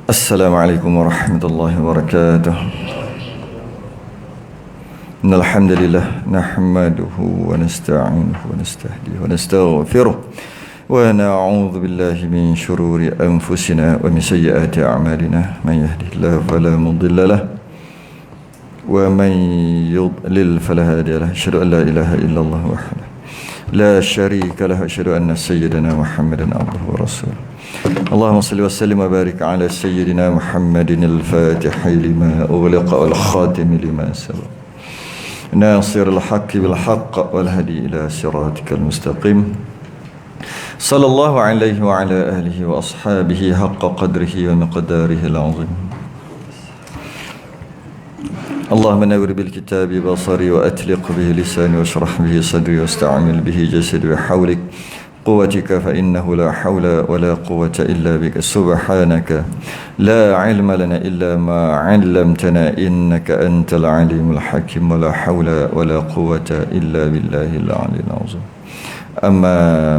Assalamualaikum warahmatullahi wabarakatuh. Innal hamdalillah nahmaduhu wa nasta'inuhu wa nastahdihi wa nastaghfiruh wa na'udzu billahi min shururi anfusina wa min sayyiati a'malina. Man yahdihillahu fala mudilla lahu wa man yudlil fala hadiya lahu. Asyhadu an la ilaha illallah wahdahu la syarika lahu wa asyhadu anna sayyidana Muhammadan abduhu wa rasuluh. اللهم صل وسلم وبارك على سيدنا محمد الفاتح لما أغلق والخاتم لما سبق ناصر الحق بالحق والهدي إلى صراطك المستقيم صلى الله عليه وعلى آله وأصحابه حق قدره ومقداره العظيم. اللهم نور بالكتاب بصري وأتلق به لساني واشرح به صدري واستعمل به جسدي وحولك قوتك فإنه لا حول ولا قوة إلا بك سبحانك لا علم لنا إلا ما علمتنا إنك أنت العليم الحكيم ولا حول ولا قوة إلا بالله العلي العظيم. أما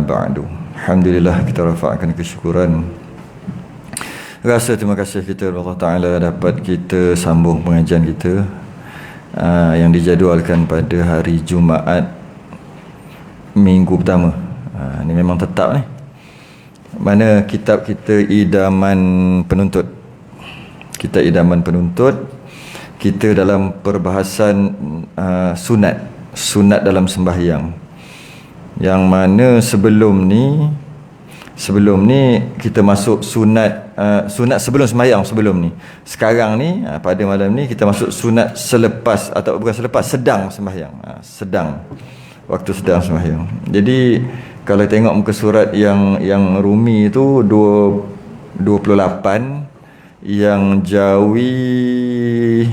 بعد, Alhamdulillah, kita rafa'kan kesyukuran, rasa terima kasih kita kepada Allah Ta'ala dapat kita sambung pengajian kita yang dijadualkan pada hari Jumaat minggu pertama. Ini memang tetap ni. Mana kitab kita Idaman Penuntut. Kita Idaman Penuntut. Kita dalam perbahasan sunat dalam sembahyang. Yang mana sebelum ni kita masuk sunat sebelum sembahyang sebelum ni. Sekarang ni pada malam ni kita masuk sunat selepas, atau bukan selepas, sedang sembahyang. Waktu sedang sembahyang. Jadi kalau tengok muka surat yang Rumi itu 28, yang Jawi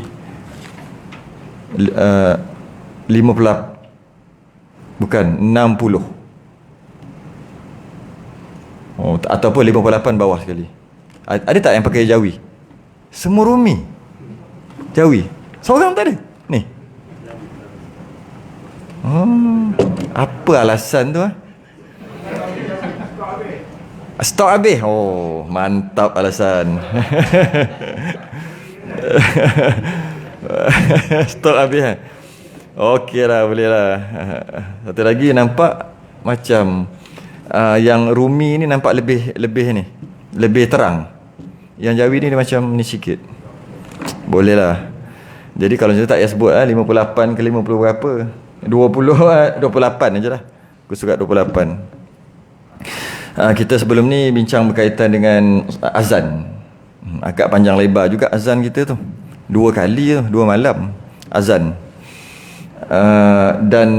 50, bukan 60. Oh, ataupun 58 bawah sekali. Ada tak yang pakai Jawi? Semua Rumi Jawi. Seorang tak ada. Ni. Apa alasan tu? Stok habis. Oh, mantap alasan. Stok habis. Okey lah, boleh lah. Satu lagi nampak macam yang Rumi ni nampak lebih ni, lebih terang. Yang Jawi ni dia macam ni sikit. Boleh lah. Jadi kalau saya tak payah sebut 58 ke 50 berapa, 28 je lah. Aku surat 28. Kita sebelum ni bincang berkaitan dengan azan. Agak panjang lebar juga azan kita tu. 2 kali tu, 2 malam azan. Dan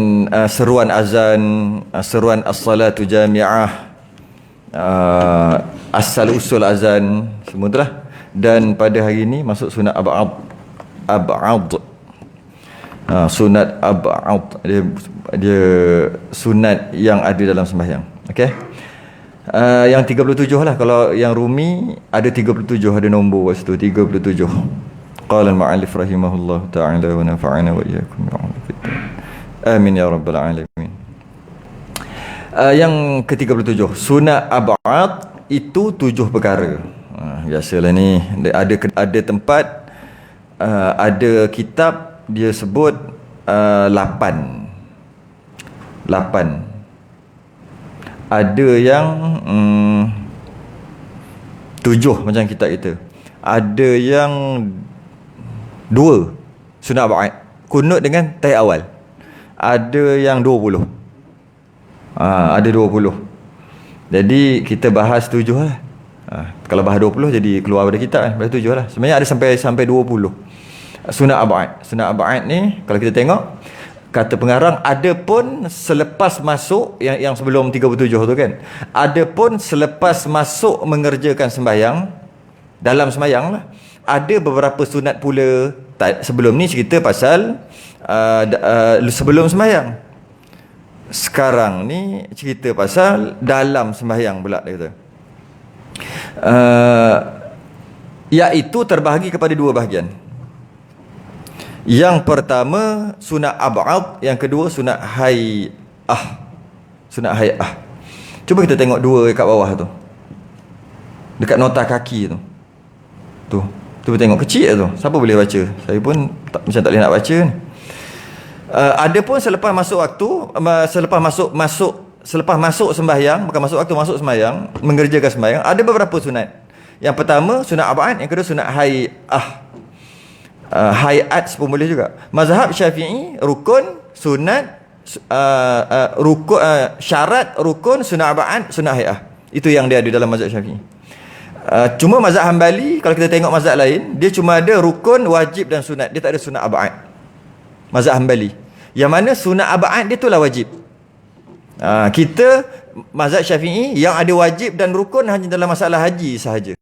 seruan azan, seruan as-salatu jami'ah, asal usul azan, semua tu lah. Dan pada hari ni masuk sunat ab'ad. Sunat ab'ad, dia sunat yang ada dalam sembahyang. Okey. Yang 37 lah. Kalau yang Rumi ada 37, ada nombor kat situ 37. Qala al-mu'allif rahimahullah ta'ala wa nafa'ana wa iyyakum amin ya rabbal alamin. Yang ke-37, sunat ab'ad itu 7 perkara. Biasalah ni ada tempat, ada kitab dia sebut 8. Ada yang 7 macam kitab kita. Ada yang 2 sunat ba'id, kunut dengan tahiyat awal. Ada yang 20. Ada 20. Jadi kita bahas 7 lah. Kalau bahas 20 jadi keluar dari kitab kan. Bahas 7 lah. Sebenarnya ada sampai 20. Sunat ba'id. Sunat ba'id ni kalau kita tengok kata pengarang, ada pun selepas masuk yang sebelum 37 tu kan. Ada pun selepas masuk mengerjakan sembahyang, dalam sembahyang lah. Ada beberapa sunat pula. Sebelum ni cerita pasal sebelum sembahyang. Sekarang ni cerita pasal dalam sembahyang pula dia kata. Iaitu terbahagi kepada 2 bahagian. Yang pertama sunat ab'ad, yang kedua sunat hay'ah. Sunat hay'ah. Cuba kita tengok 2 kat bawah tu. Dekat nota kaki tu. Tu tengok kecil tu. Siapa boleh baca? Saya pun macam tak boleh nak baca ni. Ada pun selepas masuk waktu, selepas masuk sembahyang, bukan masuk waktu, masuk sembahyang, mengerjakan sembahyang, ada beberapa sunat. Yang pertama sunat ab'ad, yang kedua sunat hay'ah. Hay'at pun boleh juga. Mazhab Syafi'i, rukun, sunat, syarat, rukun, sunat ab'ad, sunat hay'ah. Itu yang dia ada dalam mazhab Syafi'i. Cuma mazhab Hambali, kalau kita tengok mazhab lain, dia cuma ada rukun, wajib dan sunat. Dia tak ada sunat ab'ad. Mazhab Hambali, yang mana sunat ab'ad dia itulah wajib. Kita mazhab Syafi'i yang ada wajib dan rukun hanya dalam masalah haji sahaja.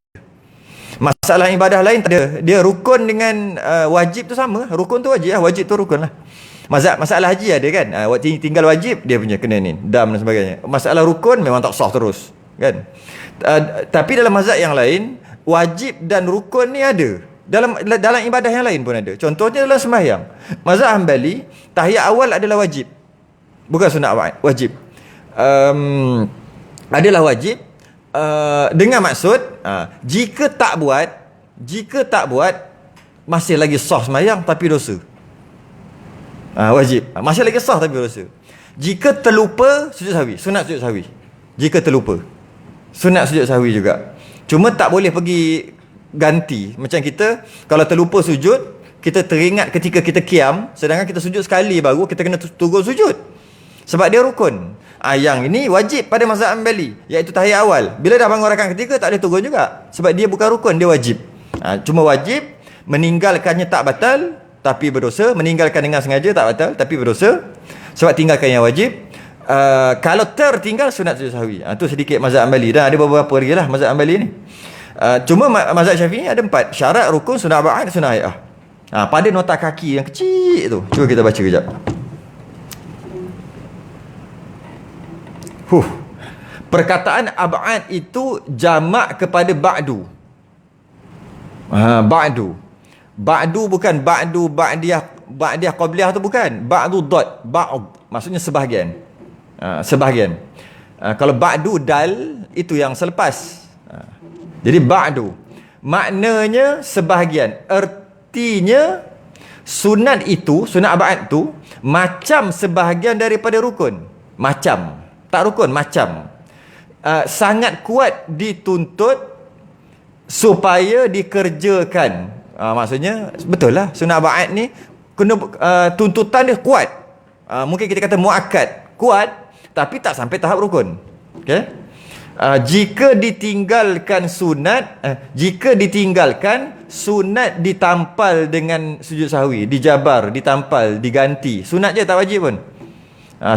Masalah ibadah lain tak ada. Dia rukun dengan wajib tu sama. Rukun tu wajib lah, wajib tu rukun lah. Masalah haji ada kan, tinggal wajib dia punya kena ni, dam dan sebagainya. Masalah rukun memang tak sah terus kan. Tapi dalam mazhab yang lain, wajib dan rukun ni ada. Dalam ibadah yang lain pun ada. Contohnya dalam sembahyang, mazhab Hambali, tahiyat awal adalah wajib, bukan sunat ab'ad, wajib. Adalah wajib, dengan maksud jika tak buat masih lagi sah sembahyang tapi dosa. Wajib masih lagi sah tapi dosa. Jika terlupa, sujud sahwi, sunat sujud sahwi. Jika terlupa, sunat sujud sahwi juga. Cuma tak boleh pergi ganti. Macam kita kalau terlupa sujud, kita teringat ketika kita qiyam, sedangkan kita sujud sekali baru kita kena turun sujud, sebab dia rukun. Yang ini wajib pada mazhab Hambali, iaitu tahiyat awal. Bila dah bangun rakaat ketiga tak boleh turun juga, sebab dia bukan rukun, dia wajib. Cuma wajib, meninggalkannya tak batal tapi berdosa. Meninggalkan dengan sengaja tak batal tapi berdosa, sebab tinggalkan yang wajib. Kalau tertinggal sunat sujud sahwi. Itu sedikit mazhab Hambali. Dan ada beberapa lagi lah mazhab Hambali ni. Cuma mazhab Syafi'i ada 4: syarat, rukun, sunat ab'ad, sunat hay'ah. Pada nota kaki yang kecil tu, cuba kita baca kejap. Perkataan ab'ad itu jamak kepada ba'du. Ba'du bukan ba'diyah qabliyah tu bukan. Ba'du dot, ba'd maksudnya sebahagian. Sebahagian. Kalau ba'du dal itu yang selepas. Jadi ba'du maknanya sebahagian. Artinya sunat itu, sunat ab'ad tu macam sebahagian daripada rukun. Macam, tak rukun, macam. Sangat kuat dituntut supaya dikerjakan. Maksudnya betul lah, sunat ab'ad ni kena tuntutan dia kuat. Mungkin kita kata muakkad, kuat tapi tak sampai tahap rukun. Okey. Jika ditinggalkan sunat ditampal dengan sujud sahwi, dijabar, ditampal, diganti. Sunat je, tak wajib pun.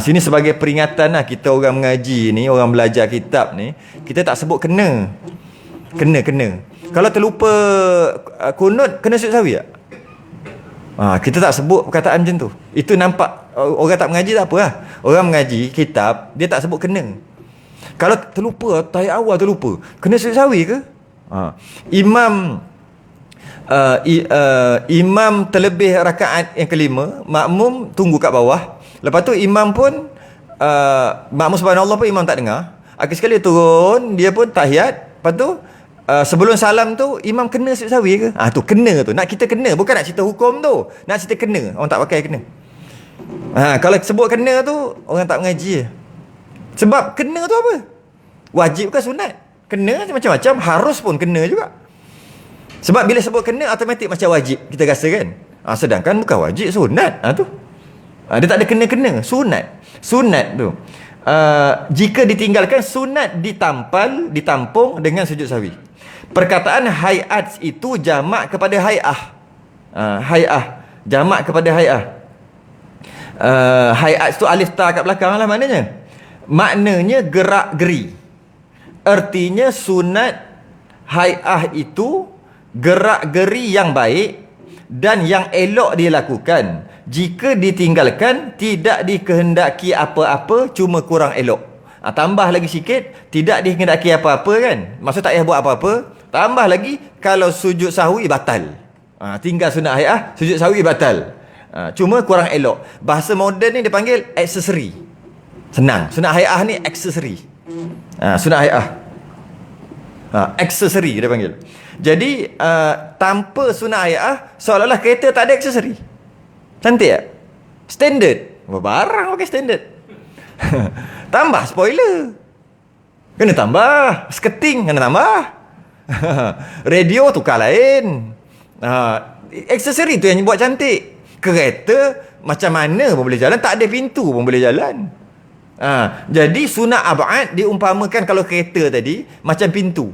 Sini sebagai peringatan lah, kita orang mengaji ni, orang belajar kitab ni, kita tak sebut kena. Kalau terlupa kunut, kena sujud sahwi tak? Kita tak sebut perkataan macam tu. Itu nampak orang tak mengaji tak apa lah. Orang mengaji kitab, dia tak sebut kena. Kalau terlupa, tahiyat awal terlupa, kena sujud sahwi ke? Imam terlebih rakaat yang kelima, makmum tunggu kat bawah. Lepas tu imam pun makmum subhanallah pun imam tak dengar. Akhir sekali turun, dia pun tahiyat. Lepas tu sebelum salam tu imam kena sujud sahwi ke? Tu kena tu. Nak kita kena, bukan nak cerita hukum tu. Nak cerita kena. Orang tak pakai kena. Kalau sebut kena tu, orang tak mengaji. Sebab kena tu apa? Wajib ke sunat? Kena macam-macam, harus pun kena juga. Sebab bila sebut kena, automatik macam wajib, kita rasa kan. Sedangkan bukan wajib, sunat. Tu dia tak ada kena-kena, sunat tu. Jika ditinggalkan, sunat ditampung dengan sujud sahwi. Perkataan hay'at itu jamak kepada hay'ah. Jamak kepada hay'ah. Hay'at tu alif ta kat belakang lah maknanya. Maknanya gerak-geri. Artinya sunat hay'ah itu gerak-geri yang baik dan yang elok dilakukan. Jika ditinggalkan, tidak dikehendaki apa-apa, cuma kurang elok. Tambah lagi sikit, tidak dikehendaki apa-apa kan. Maksud tak payah buat apa-apa. Tambah lagi, kalau sujud sahwi batal. Tinggal sunat hay'ah, sujud sahwi batal. Cuma kurang elok. Bahasa moden ni dia panggil aksesori. Senang. Sunat hay'ah ni aksesori. Sunat hay'ah. Aksesori dia panggil. Jadi tanpa sunnah ayat seolah-olah kereta tak ada aksesori. Cantik tak? Standard. Barang pakai standard. Tambah spoiler, kena tambah. Sketing kena tambah. Radio tukar lain. Aksesori tu yang buat cantik. Kereta macam mana pun boleh jalan, tak ada pintu pun boleh jalan. Jadi sunat ab'ad diumpamakan kalau kereta tadi macam pintu.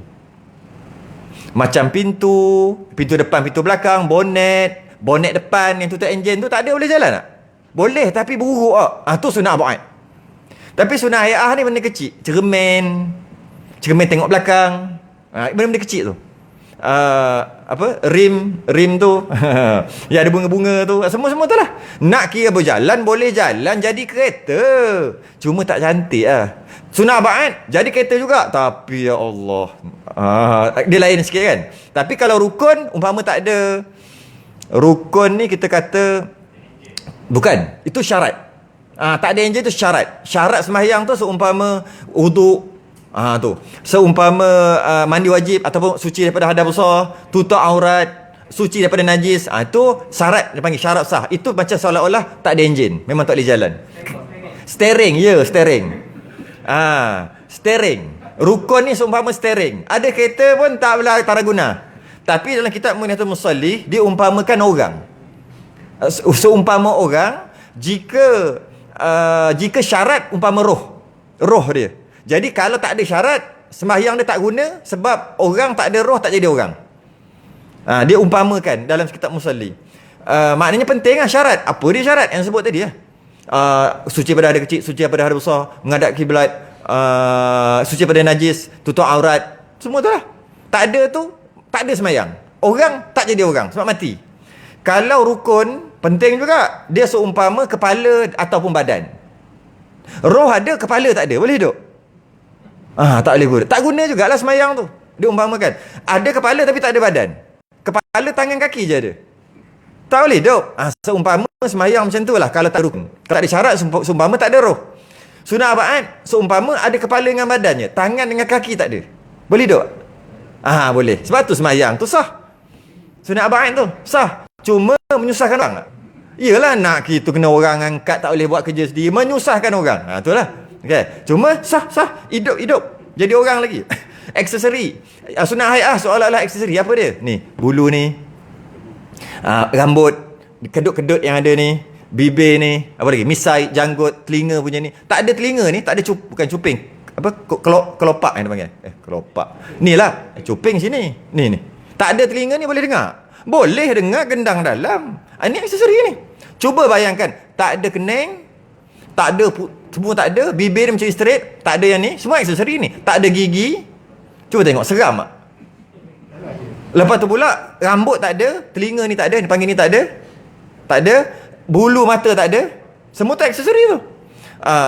Macam pintu depan, pintu belakang, bonet depan yang tutup enjin tu tak ada boleh jalan tak? Boleh tapi buruk tak? Tu sunat ab'ad. Tapi sunat hay'ah ni benda kecil. Cermin tengok belakang. Benda-benda kecil tu. Rim tu yang ada bunga-bunga tu, semua tu lah. Nak kira berjalan boleh jalan, jadi kereta, cuma tak cantik lah. Sunnah ba'ad jadi kereta juga, tapi ya Allah, dia lain sikit kan. Tapi kalau rukun umpama tak ada rukun ni, kita kata bukan, itu syarat. Tak ada enjin tu syarat. Syarat sembahyang tu seumpama wuduk, tu seumpama mandi wajib ataupun suci daripada hadas besar, tutup aurat, suci daripada najis, itu syarat, dia panggil syarat sah. Itu macam seolah-olah tak ada enjin, memang tak boleh jalan. Steering, steering. Steering. Rukun ni seumpama steering. Ada kereta pun tak boleh guna. Tapi dalam kitab Mughniyatul Musalli diumpamakan orang. Seumpama orang, jika syarat umpama roh dia. Jadi kalau tak ada syarat, sembahyang dia tak guna, sebab orang tak ada roh, tak jadi orang. Dia umpamakan dalam kitab Musalli. Maknanya penting lah syarat. Apa dia syarat yang sebut tadi lah? Suci pada hadas kecil, suci pada hadas besar, menghadap kiblat, suci pada najis, tutup aurat, semua tu lah. Tak ada tu, tak ada sembahyang. Orang tak jadi orang sebab mati. Kalau rukun, penting juga. Dia seumpama kepala ataupun badan. Roh ada, kepala tak ada, boleh hidup? Tak boleh guna. Tak guna jugalah semayang tu. Dia umpamakan ada kepala tapi tak ada badan. Kepala, tangan, kaki je ada. Tak boleh hidup. Seumpama semayang macam tu lah. Kalau tak rukun, kalau tak ada syarat, seumpama tak ada roh. Sunnah ba'ad seumpama ada kepala dengan badannya, tangan dengan kaki tak ada, boleh hidup? Boleh. Sebab tu semayang tu sah. Sunnah ba'ad tu sah. Cuma menyusahkan orang tak? Yelah, nak kita kena orang angkat, tak boleh buat kerja sendiri, menyusahkan orang. Itulah. Okay. Cuma sah, hidup, jadi orang lagi. Aksesori. Sunnah hay'ah seolah-olah aksesori. Apa dia? Ni, bulu ni, rambut, kedut-kedut yang ada ni, bibir ni, apa lagi? Misai, janggut, telinga punya ni. Tak ada telinga ni, tak ada bukan cuping. Apa? Kelopak yang dia panggil. Kelopak. Ni lah, cuping sini. Ni. Tak ada telinga ni boleh dengar. Boleh dengar gendang dalam. Ini aksesori ni. Cuba bayangkan, tak ada kening, tak ada, semua tak ada, bibir macam straight, tak ada yang ni, semua aksesori ni. Tak ada gigi. Cuba tengok, seram tak? Lepas tu pula rambut tak ada, telinga ni tak ada, panggil ni tak ada, bulu mata tak ada, semua tu aksesori tu.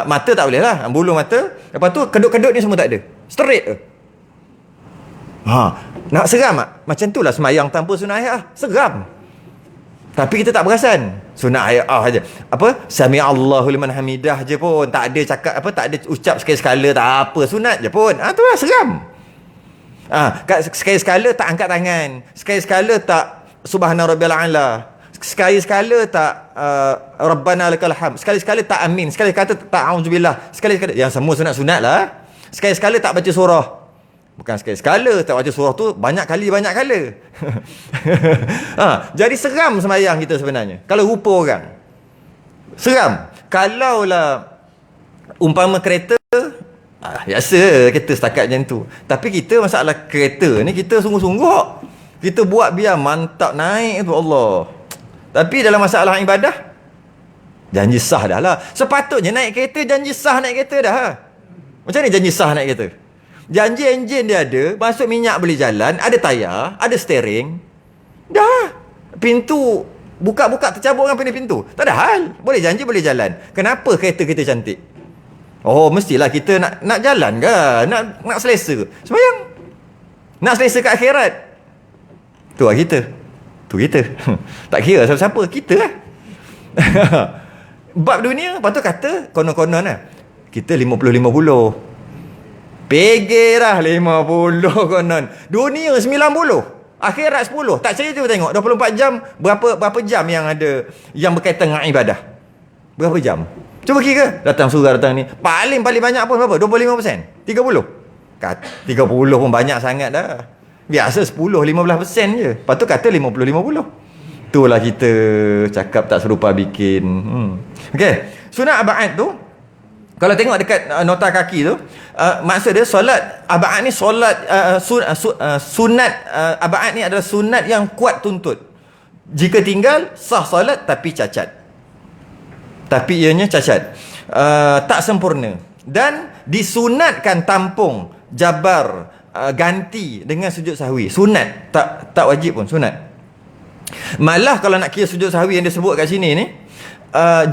Mata tak boleh lah, bulu mata. Lepas tu kedut-kedut ni semua tak ada, straight tu. Nak seram tak? Macam tu lah semayang tanpa sunnah hay'ah, seram. Tapi kita tak perasan. Sunnah hay'ah aja. Sami Allahu liman hamidah je pun, tak ada cakap tak ada ucap sekali-sekala, tak apa, sunat je pun. Tu lah seram. Sekali-sekala tak angkat tangan, sekali-sekala tak subhana rabbiyal a'la, sekali-sekala tak rabbana lakal hamd, sekali-sekala tak amin, sekali-sekala tak auzubillah, sekali-sekala yang semua sunat-sunat lah. Sekali-sekala tak baca surah. Bukan sekali-sekala, tak baca surah tu banyak kala. Jadi seram sembahyang kita sebenarnya. Kalau rupa orang, seram. Kalaulah umpama kereta, biasa kereta setakat macam tu. Tapi kita masalah kereta ni, kita sungguh-sungguh. Kita buat biar mantap naik tu Allah. Tapi dalam masalah ibadah, janji sah dah lah. Sepatutnya naik kereta, janji sah naik kereta dah. Macam ni janji sah naik kereta? Janji enjin dia ada, masuk minyak boleh jalan, ada tayar, ada steering. Dah. Pintu buka-buka tercabut dengan pintu. Tak ada hal. Boleh janji boleh jalan. Kenapa kereta kita cantik? Mestilah kita nak jalan ke? Nak selesa ke? Sembayang. Nak selesa kat akhirat. Tu lah kita. Tak kira siapa-siapa, kita lah. Bab dunia, lepas tu kata konon-konon lah, kita 50-50. Pegir lah 50 konon. Dunia 90. Akhirat 10. Tak percaya tu tengok 24 jam berapa jam yang ada yang berkaitan dengan ibadah. Berapa jam? Cuba kira. Datang surah datang ni. Paling banyak pun berapa? 25%? 30? 30 pun banyak sangat dah. Biasa 10-15% je. Lepas tu kata 50-50. Itulah kita cakap tak serupa bikin. Okey. Sunat aba'ad tu, kalau tengok dekat nota kaki tu, maksud dia solat aba'ad ni solat sunat aba'ad ni adalah sunat yang kuat tuntut. Jika tinggal sah solat tapi cacat. Tapi ianya cacat. Tak sempurna. Dan disunatkan tampung, jabar, ganti dengan sujud sahwi. Sunat, tak wajib pun, sunat. Malah kalau nak kira sujud sahwi yang disebut kat sini ni,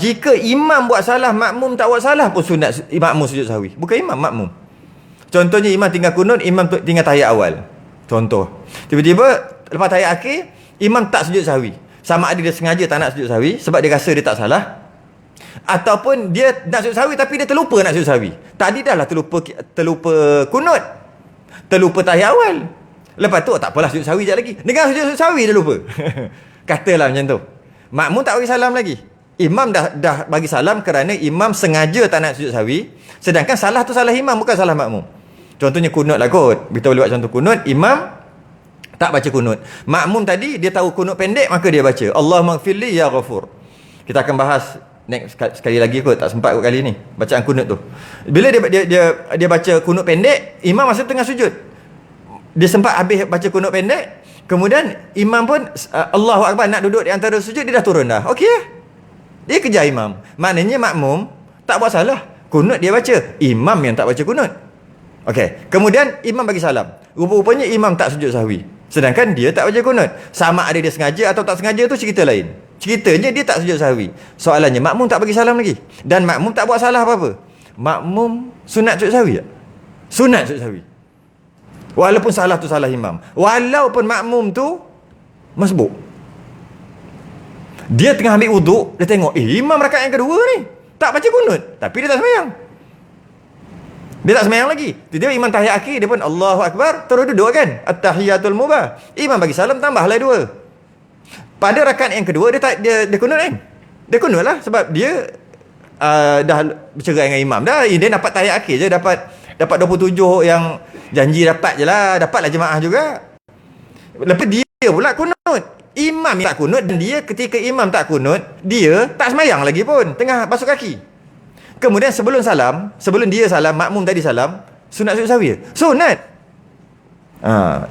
jika imam buat salah, makmum tak buat salah pun sunat makmum sujud sahwi. Bukan imam, makmum. Contohnya imam tinggal kunut, imam tinggal tahiyat awal. Contoh. Tiba-tiba lepas tahiyat akhir, imam tak sujud sahwi. Sama ada dia sengaja tak nak sujud sahwi sebab dia rasa dia tak salah, ataupun dia nak sujud sahwi tapi dia terlupa nak sujud sahwi. Tadi dah lah terlupa kunut, terlupa tahiyat awal. Lepas tu tak apalah sujud sahwi sekejap lagi. Dengan sujud sahwi dia lupa. Katalah macam tu. Makmum tak bagi salam lagi. Imam dah bagi salam kerana imam sengaja tak nak sujud sahwi, sedangkan salah tu salah imam, bukan salah makmum. Contohnya kunut lah kot. Kita boleh buat contoh kunut, imam tak baca kunut. Makmum tadi dia tahu kunut pendek, maka dia baca Allahumma gfirli ya ghafur. Kita akan bahas next sekali lagi kot, tak sempat kot kali ni bacaan kunut tu. Bila dia baca kunut pendek, imam masa tengah sujud, dia sempat habis baca kunut pendek, kemudian imam pun Allahu Akbar nak duduk di antara sujud, dia dah turun dah. Okey, dia kejar imam. Maknanya makmum tak buat salah, kunut dia baca, imam yang tak baca kunut. Okey, kemudian imam bagi salam, rupa-rupanya imam tak sujud sahwi, sedangkan dia tak baca kunut. Sama ada dia sengaja atau tak sengaja tu cerita lain. Ceritanya dia tak sujud sahwi. Soalannya makmum tak bagi salam lagi, dan makmum tak buat salah apa-apa. Makmum sunat sujud sahwi tak? Sunat sujud sahwi. Walaupun salah tu salah imam, walaupun makmum tu masbuk. Dia tengah ambil wuduk, dia tengok imam rakaat yang kedua ni tak baca kunut, tapi dia tak sembahyang. Dia tak sembahyang lagi. Tiba-tiba imam tahiyat akhir, dia pun Allahu Akbar, terus duduk kan, at-tahiyatul mubah. Imam bagi salam, tambahlah dua. Pada rakaat yang kedua dia kunut kan? Dia kunut lah sebab dia dah bercerai dengan imam dah. Dia dapat tahiyat akhir je, dapat 27 yang janji dapat je lah, dapatlah jemaah juga. Lepas dia pula kunut. Imam tak kunut, dan dia ketika imam tak kunut, dia tak semayang lagi pun, tengah basuh kaki. Kemudian sebelum dia salam, makmum tadi salam, sunat sujud sahwi. Sunat.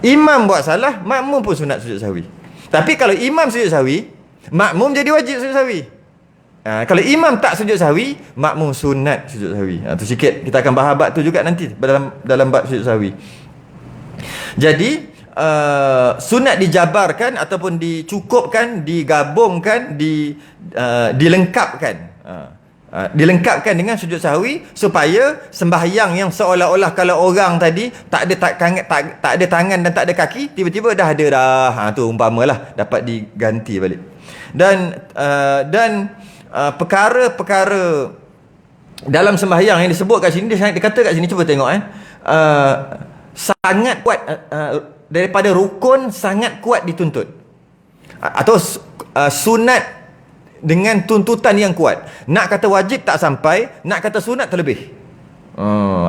Imam buat salah, makmum pun sunat sujud sahwi. Tapi kalau imam sujud sahwi, makmum jadi wajib sujud sahwi. Kalau imam tak sujud sahwi, makmum sunat sujud sahwi. Tu sikit, kita akan bahas bab tu juga nanti dalam bab sujud sahwi. Jadi sunat dijabarkan ataupun dicukupkan, digabungkan, dilengkapkan. Dilengkapkan dengan sujud sahwi supaya sembahyang yang seolah-olah kalau orang tadi tak ada tangan dan tak ada kaki, tiba-tiba dah ada dah. Tu umpamalah dapat diganti balik. Dan perkara-perkara dalam sembahyang yang disebut kat sini, dia kata kat sini, cuba tengok sangat kuat, daripada rukun sangat kuat dituntut, atau sunat dengan tuntutan yang kuat. Nak kata wajib tak sampai, nak kata sunat terlebih.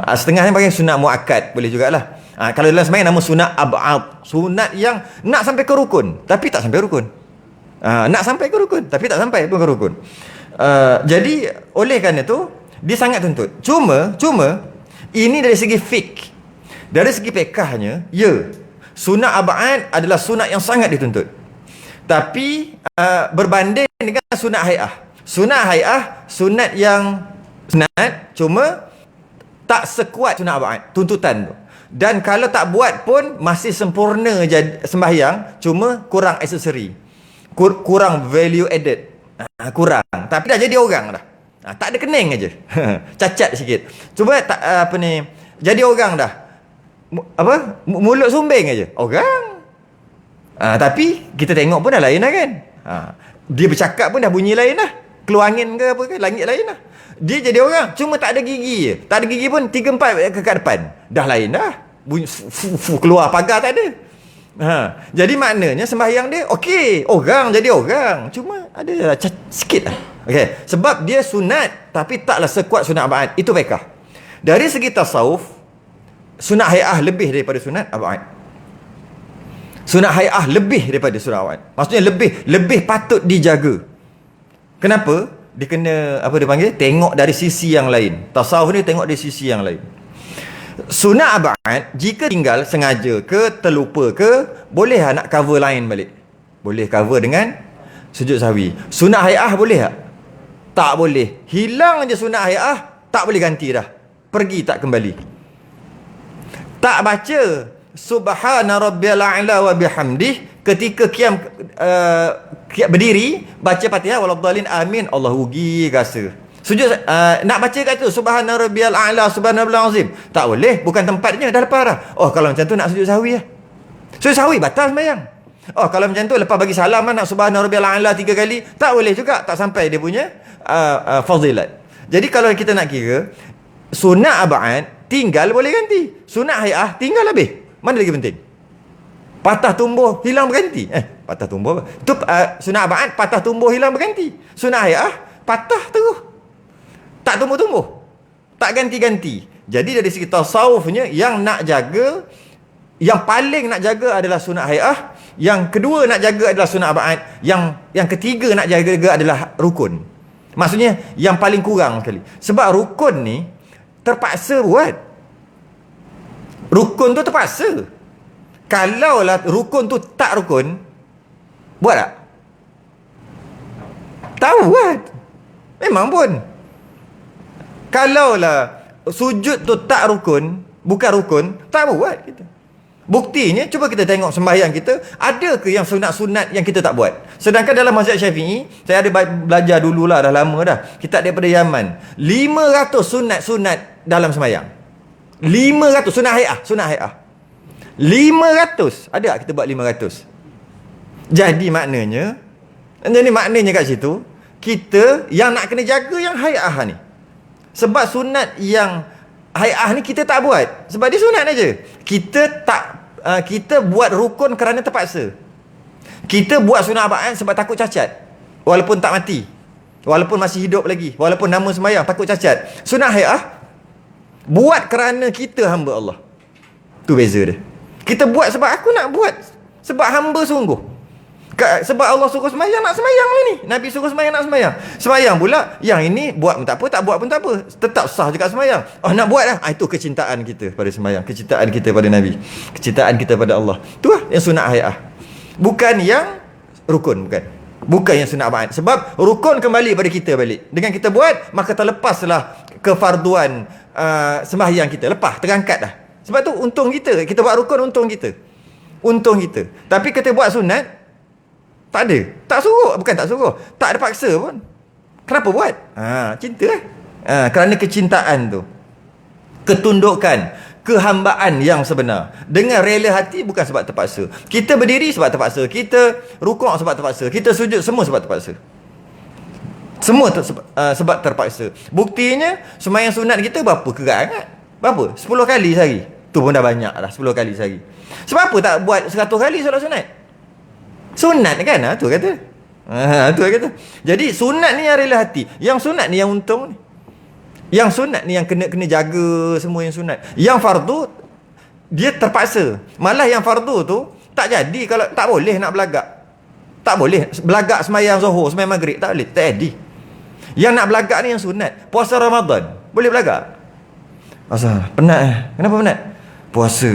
Setengah yang panggil sunat muakkad, boleh jugalah. Kalau dalam sembahyang nama sunat ab'ad, sunat yang nak sampai ke rukun tapi tak sampai rukun. Nak sampai ke rukun tapi tak sampai pun ke rukun. Jadi oleh kerana itu dia sangat tuntut. Cuma ini dari segi fiqh, dari segi fiqhnya, sunat ab'ad adalah sunat yang sangat dituntut. Tapi berbanding dengan sunat hai'ah. Sunat hai'ah sunat yang sunat, cuma tak sekuat sunat ab'ad, tuntutan tu. Dan kalau tak buat pun masih sempurna sembahyang, cuma kurang aksesori, kurang value added, kurang. Tapi dah jadi orang dah. Tak ada kening aja. Cacat sikit. Cuba jadi orang dah. Mulut sumbing aja. Orang. Tapi kita tengok pun dah lain lah kan. Dia bercakap pun dah bunyi lain lah. Keluar angin ke apa ke, langit lain lah. Dia jadi orang, cuma tak ada gigi je. Tak ada gigi pun 3-4 ke depan. Dah lain dah. Bunyi keluar pagar tak ada. Jadi maknanya sembahyang dia okey, orang jadi orang, cuma ada sikit lah. Okey, sebab dia sunat tapi taklah sekuat sunat abad. Itu fiqh. Dari segi tasawuf, sunat hai'ah lebih daripada sunat abad. Sunat hai'ah lebih daripada sunat abad. Maksudnya lebih patut dijaga. Kenapa? Dia kena apa dia panggil? Tengok dari sisi yang lain. Tasawuf ni tengok dari sisi yang lain. Sunat abad, jika tinggal sengaja ke terlupa ke, boleh nak cover lain balik. Boleh cover dengan sujud sahwi. Sunat hai'ah boleh tak? Tak boleh. Hilang je sunat hai'ah, tak boleh ganti dah. Pergi tak kembali. Tak baca subhana rabbiyal a'la wa bihamdih ketika qiyam berdiri, baca Fatihah waladdallin amin, Allah rugi rasa. Sujud nak baca kat tu subhana rabbiyal a'la subhanallahil azim, tak boleh, bukan tempatnya, dah lepas dah. Oh, kalau macam tu nak sujud sahwi lah. Sujud sahwi batal sembahyang. Oh, kalau macam tu lepas bagi salam nak subhana rabbiyal a'la 3 kali, tak boleh juga, tak sampai dia punya fadilat. Jadi kalau kita nak kira sunat abad tinggal boleh ganti, sunat hai'ah tinggal habis. Mana lagi penting? Patah tumbuh hilang berganti. Patah tumbuh tu sunat abad, patah tumbuh hilang berganti. Sunat hai'ah patah terus, tak tumbuh-tumbuh, tak ganti-ganti. Jadi dari segi tasawufnya, yang nak jaga, yang paling nak jaga adalah sunat hai'ah, yang kedua nak jaga adalah sunat abad, yang ketiga nak jaga adalah rukun. Maksudnya yang paling kurang sekali. Sebab rukun ni terpaksa buat. Rukun tu terpaksa. Kalaulah rukun tu tak rukun, buat tak? Tak buat. Memang pun. Kalaulah sujud tu tak rukun, bukan rukun, tak buat kita. Buktinya, cuba kita tengok sembahyang kita, ada ke yang sunat-sunat yang kita tak buat? Sedangkan dalam mazhab Syafi'i, saya ada belajar dululah, dah lama dah, kitab daripada Yaman, 500 sunat-sunat dalam sembahyang. 500 sunat hai'ah. 500. Ada tak kita buat 500? Jadi maknanya kat situ, kita yang nak kena jaga yang hai'ah ni. Sebab sunat yang hai'ah ni kita tak buat, sebab dia sunat aja. Kita buat rukun kerana terpaksa. Kita buat sunat abad sebab takut cacat, walaupun tak mati, walaupun masih hidup lagi, walaupun nama sembahyang, takut cacat. Sunat hai'ah buat kerana kita hamba Allah. Tu beza dia. Kita buat sebab aku nak buat, sebab hamba sungguh. Sebab Allah suruh sembahyang, nak sembahyang lah ni. Nabi suruh sembahyang, nak sembahyang. Sembahyang pula, yang ini buat pun tak apa, tak buat pun tak apa, tetap sah juga sembahyang. Oh, nak buat lah. Itu kecintaan kita pada sembahyang, kecintaan kita pada Nabi, kecintaan kita pada Allah. Tu lah yang sunat hai'ah. Bukan yang rukun, bukan yang sunat abad. Sebab rukun kembali pada kita balik. Dengan kita buat, maka terlepaslah kefarduan sembahyang kita. Lepas, terangkat dah. Sebab tu untung kita buat rukun, untung kita. Tapi kita buat sunat, tak ada. Tak suruh. Bukan tak suruh, tak ada paksa pun. Kenapa buat? Cinta lah. Kerana kecintaan tu, ketundukan, kehambaan yang sebenar, dengan rela hati, bukan sebab terpaksa. Kita berdiri sebab terpaksa, kita rukuk sebab terpaksa, kita sujud semua sebab terpaksa. Semua sebab terpaksa. Buktinya sembahyang sunat kita berapa kerat? Berapa? 10 kali sehari. Tu pun dah banyak dah, 10 kali sehari. Sebab apa tak buat 100 kali solat sunat? Sunat kan? Tu kata. Jadi sunat ni yang rela hati. Yang sunat ni yang untung ni. Yang sunat ni yang kena jaga semua yang sunat. Yang fardu dia terpaksa. Malah yang fardu tu tak jadi kalau tak boleh nak belagak. Tak boleh belagak sembahyang Zuhur, sembahyang Maghrib, tak boleh, tak jadi. Yang nak belagak ni yang sunat. Puasa Ramadan, boleh belagak? Asal penat Kenapa penat? Puasa.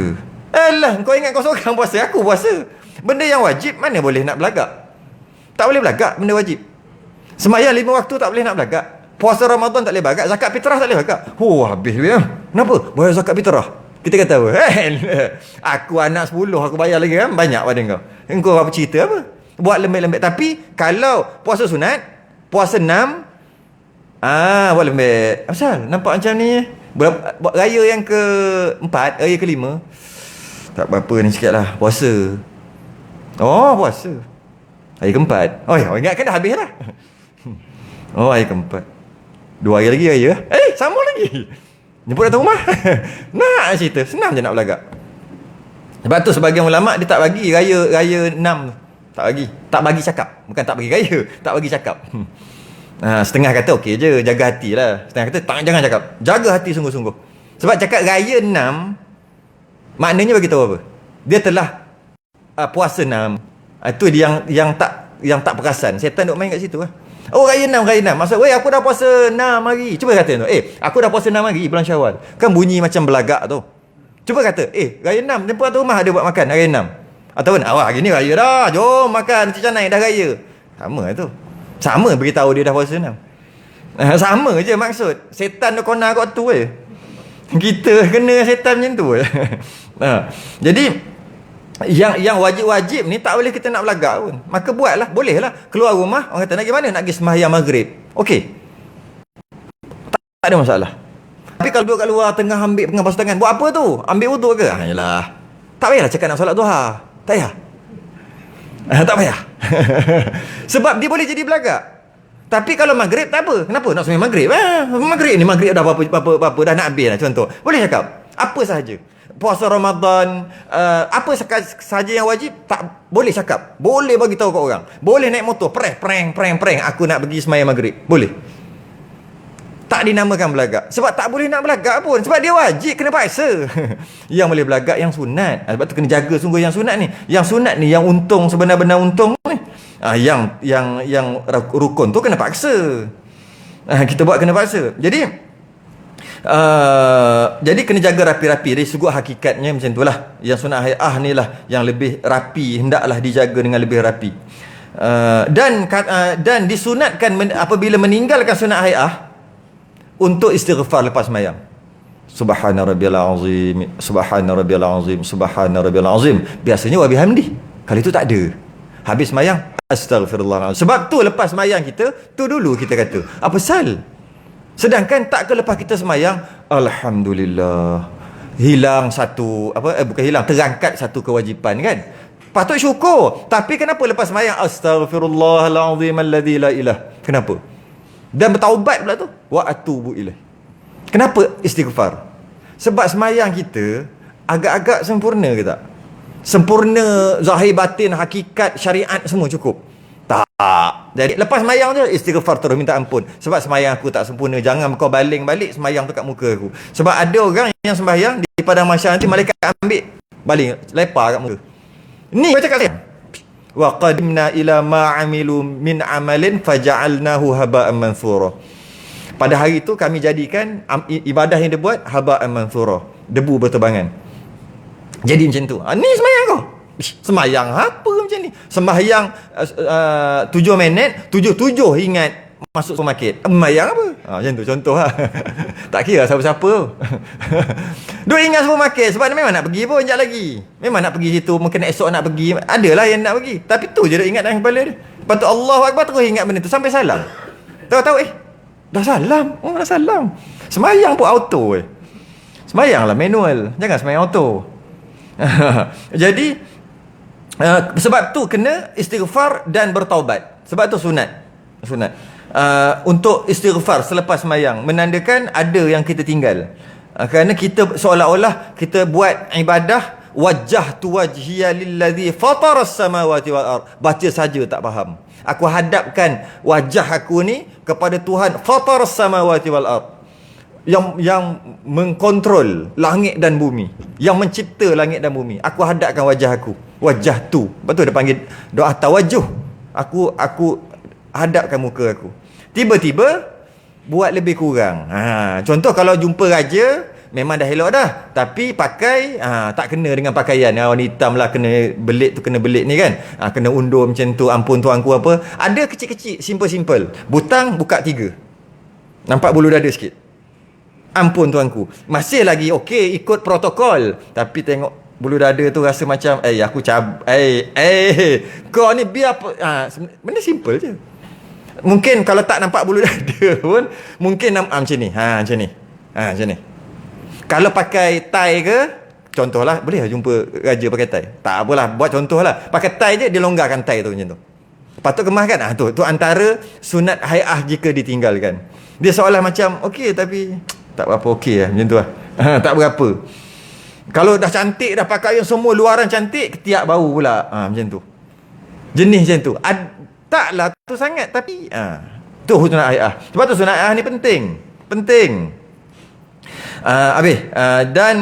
Alah, kau ingat kau seorang puasa, aku puasa. Benda yang wajib mana boleh nak belagak? Tak boleh belagak benda wajib. Sembahyang 5 waktu tak boleh nak belagak. Puasa Ramadan tak boleh belagak. Zakat fitrah tak boleh belagak. Habis dia. Kenapa? Bayar zakat fitrah. Kita kata apa? Aku anak 10, aku bayar lagi kan? Banyak pada kau. Engkau apa cerita apa? Buat lembek-lembek. Tapi kalau puasa sunat, puasa 6, buat lembek. Asal nampak macam ni. Buat raya yang ke-4, raya ke-5, tak apa-apa ni sikit lah. Puasa. Puasa. Hari ke-4. Ingatkan dah habis lah. Oh, hari keempat. 2 hari lagi raya. Sama lagi. Jemput datang rumah. Nak cerita, senang je nak berlagak. Sebab tu sebagian ulama' dia tak bagi raya 6 tu. Tak bagi. Tak bagi cakap. Bukan tak bagi raya, tak bagi cakap. Setengah kata okey je, jaga hati lah. Setengah kata jangan cakap. Jaga hati sungguh-sungguh. Sebab cakap raya 6, maknanya bagi tahu apa? Dia telah puasa 6. Itu yang tak perasan. Setan duk main kat situ lah. Oh, raya 6. Maksud, aku dah puasa 6 hari. Cuba kata tu. Aku dah puasa 6 hari bulan Syawal. Kan bunyi macam belagak tu. Cuba kata, raya 6, jemput tu rumah ada buat makan raya 6. Ataupun, hari ni raya dah, jom makan Cik Canai dah raya. Sama tu. Sama beritahu dia dah puasa 6. Sama je maksud. Setan dah kona kat tu je. Kita kena setan macam tu je. Jadi yang wajib-wajib ni tak boleh kita nak belagak pun. Maka buatlah, bolehlah. Keluar rumah, orang kata nak pergi mana? Nak pergi sembahyang maghrib. Okey. Tak ada masalah. Tapi kalau duduk kat luar tengah ambil pengabas tangan, buat apa tu? Ambil wuduk ke? Yalah. Tak payahlah cakap nak solat duha. Tak payah. Tak payah. Sebab dia boleh jadi belagak. Tapi kalau maghrib tak apa. Kenapa? Nak sembahyang maghrib. Maghrib ni dah apa dah nak habis lah contoh. Boleh cakap apa sahaja. Puasa Ramadan, apa sahaja yang wajib tak boleh cakap. Boleh bagi tahu kat orang. Boleh naik motor, prank. Aku nak pergi sembahyang maghrib. Boleh. Tak dinamakan belagak. Sebab tak boleh nak belagak pun. Sebab dia wajib, kena paksa. Yang boleh belagak yang sunat. Sebab tu kena jaga sungguh yang sunat ni. Yang sunat ni, yang untung, sebenar-benar untung ni. Yang rukun tu kena paksa. Kita buat kena paksa. Jadi kena jaga rapi-rapi. Dari sudut hakikatnya macam tu lah. Yang sunat hayah ni lah yang lebih rapi. Hendaklah dijaga dengan lebih rapi. Dan disunatkan apabila meninggalkan sunat hayah untuk istighfar lepas sembahyang. Subhana rabbiyal azim, subhana rabbiyal azim, subhana rabbiyal azim. Biasanya wa bihamdi. Kali itu tak ada. Habis sembahyang, astaghfirullah. Sebab tu lepas sembahyang kita, tu dulu kita kata, apa sal? Sedangkan tak ke lepas kita sembahyang, alhamdulillah. Hilang satu, bukan hilang, terangkat satu kewajipan kan? Patut syukur. Tapi kenapa lepas sembahyang, astaghfirullahalazim alladzi la ilah? Kenapa? Dan bertaubat pula tu, wa atubu ilaih. Kenapa istighfar? Sebab semayang kita agak-agak sempurna ke tak? Sempurna zahir batin, hakikat, syariat semua cukup? Tak. Jadi lepas semayang je istighfar terus, minta ampun. Sebab semayang aku tak sempurna. Jangan kau baling balik semayang tu kat muka aku. Sebab ada orang yang sembahyang di padang mahsyar nanti malaikat ambil baling, lepar kat muka. Ni baca kat saya. Wa qadimna ila ma amilu min amalin faja'alnahu haba'an manthura. Pada hari itu kami jadikan ibadah yang dia buat haba'an manthura, debu berterbangan. Jadi macam tu. Ni sembahyang kau. Sembahyang apa macam ni? Sembahyang 7 minit, 7 ingat masuk supermarket. Sembahyang apa? Macam tu contoh lah. Tak kira siapa-siapa. Duk ingat supermarket sebab dia memang nak pergi pun sekejap lagi. Memang nak pergi situ, mungkin esok nak pergi. Adalah yang nak pergi. Tapi tu je duk ingat dalam kepala dia. Lepas tu Allahu Akbar terus ingat benda tu sampai salam. Tahu-tahu dah salam. Dah salam. Sembahyang pun auto Sembahyang lah manual. Jangan sembahyang auto. Jadi sebab tu kena istighfar dan bertaubat. Sebab tu sunat. Untuk istighfar selepas sembahyang menandakan ada yang kita tinggal. Kerana kita seolah-olah kita buat ibadah wajjahtu wajhiya lillazi fataras samawati wal ard. Baca saja tak faham. Aku hadapkan wajah aku ni kepada Tuhan fataras samawati wal ard, yang mengkontrol langit dan bumi, yang mencipta langit dan bumi. Aku hadapkan wajah aku, wajjahtu. Betul dia panggil doa tawajjuh. Aku hadapkan muka aku. Tiba-tiba buat lebih kurang. Contoh kalau jumpa raja, memang dah elok dah, tapi pakai tak kena dengan pakaian. Warna hitam lah, kena belit tu, kena belit ni kan. Kena undur macam tu, ampun tuanku apa. Ada kecil-kecil, simple-simple. Butang buka 3. Nampak bulu dada sikit. Ampun tuanku. Masih lagi okey ikut protokol. Tapi tengok bulu dada tu rasa macam aku kau ni biar apa. Benda simple je. Mungkin kalau tak nampak bulu dada pun mungkin macam ni. Macam ni. Kalau pakai tie ke, contohlah, boleh lah jumpa raja pakai tie. Tak apalah, buat contoh lah. Pakai tie je, dia longgarkan tie tu macam tu. Patut kemas kan? Tu antara sunat hai'ah jika ditinggalkan. Dia seolah macam okey tapi tak berapa okey lah, macam tu lah. Tak berapa. Kalau dah cantik, dah pakai yang semua luaran cantik, ketiak bau pula. Macam tu. Jenis macam tu. Taklah tu sangat tapi tu sunat hai'ah. Sebab tu sunat hai'ah ni penting. Dan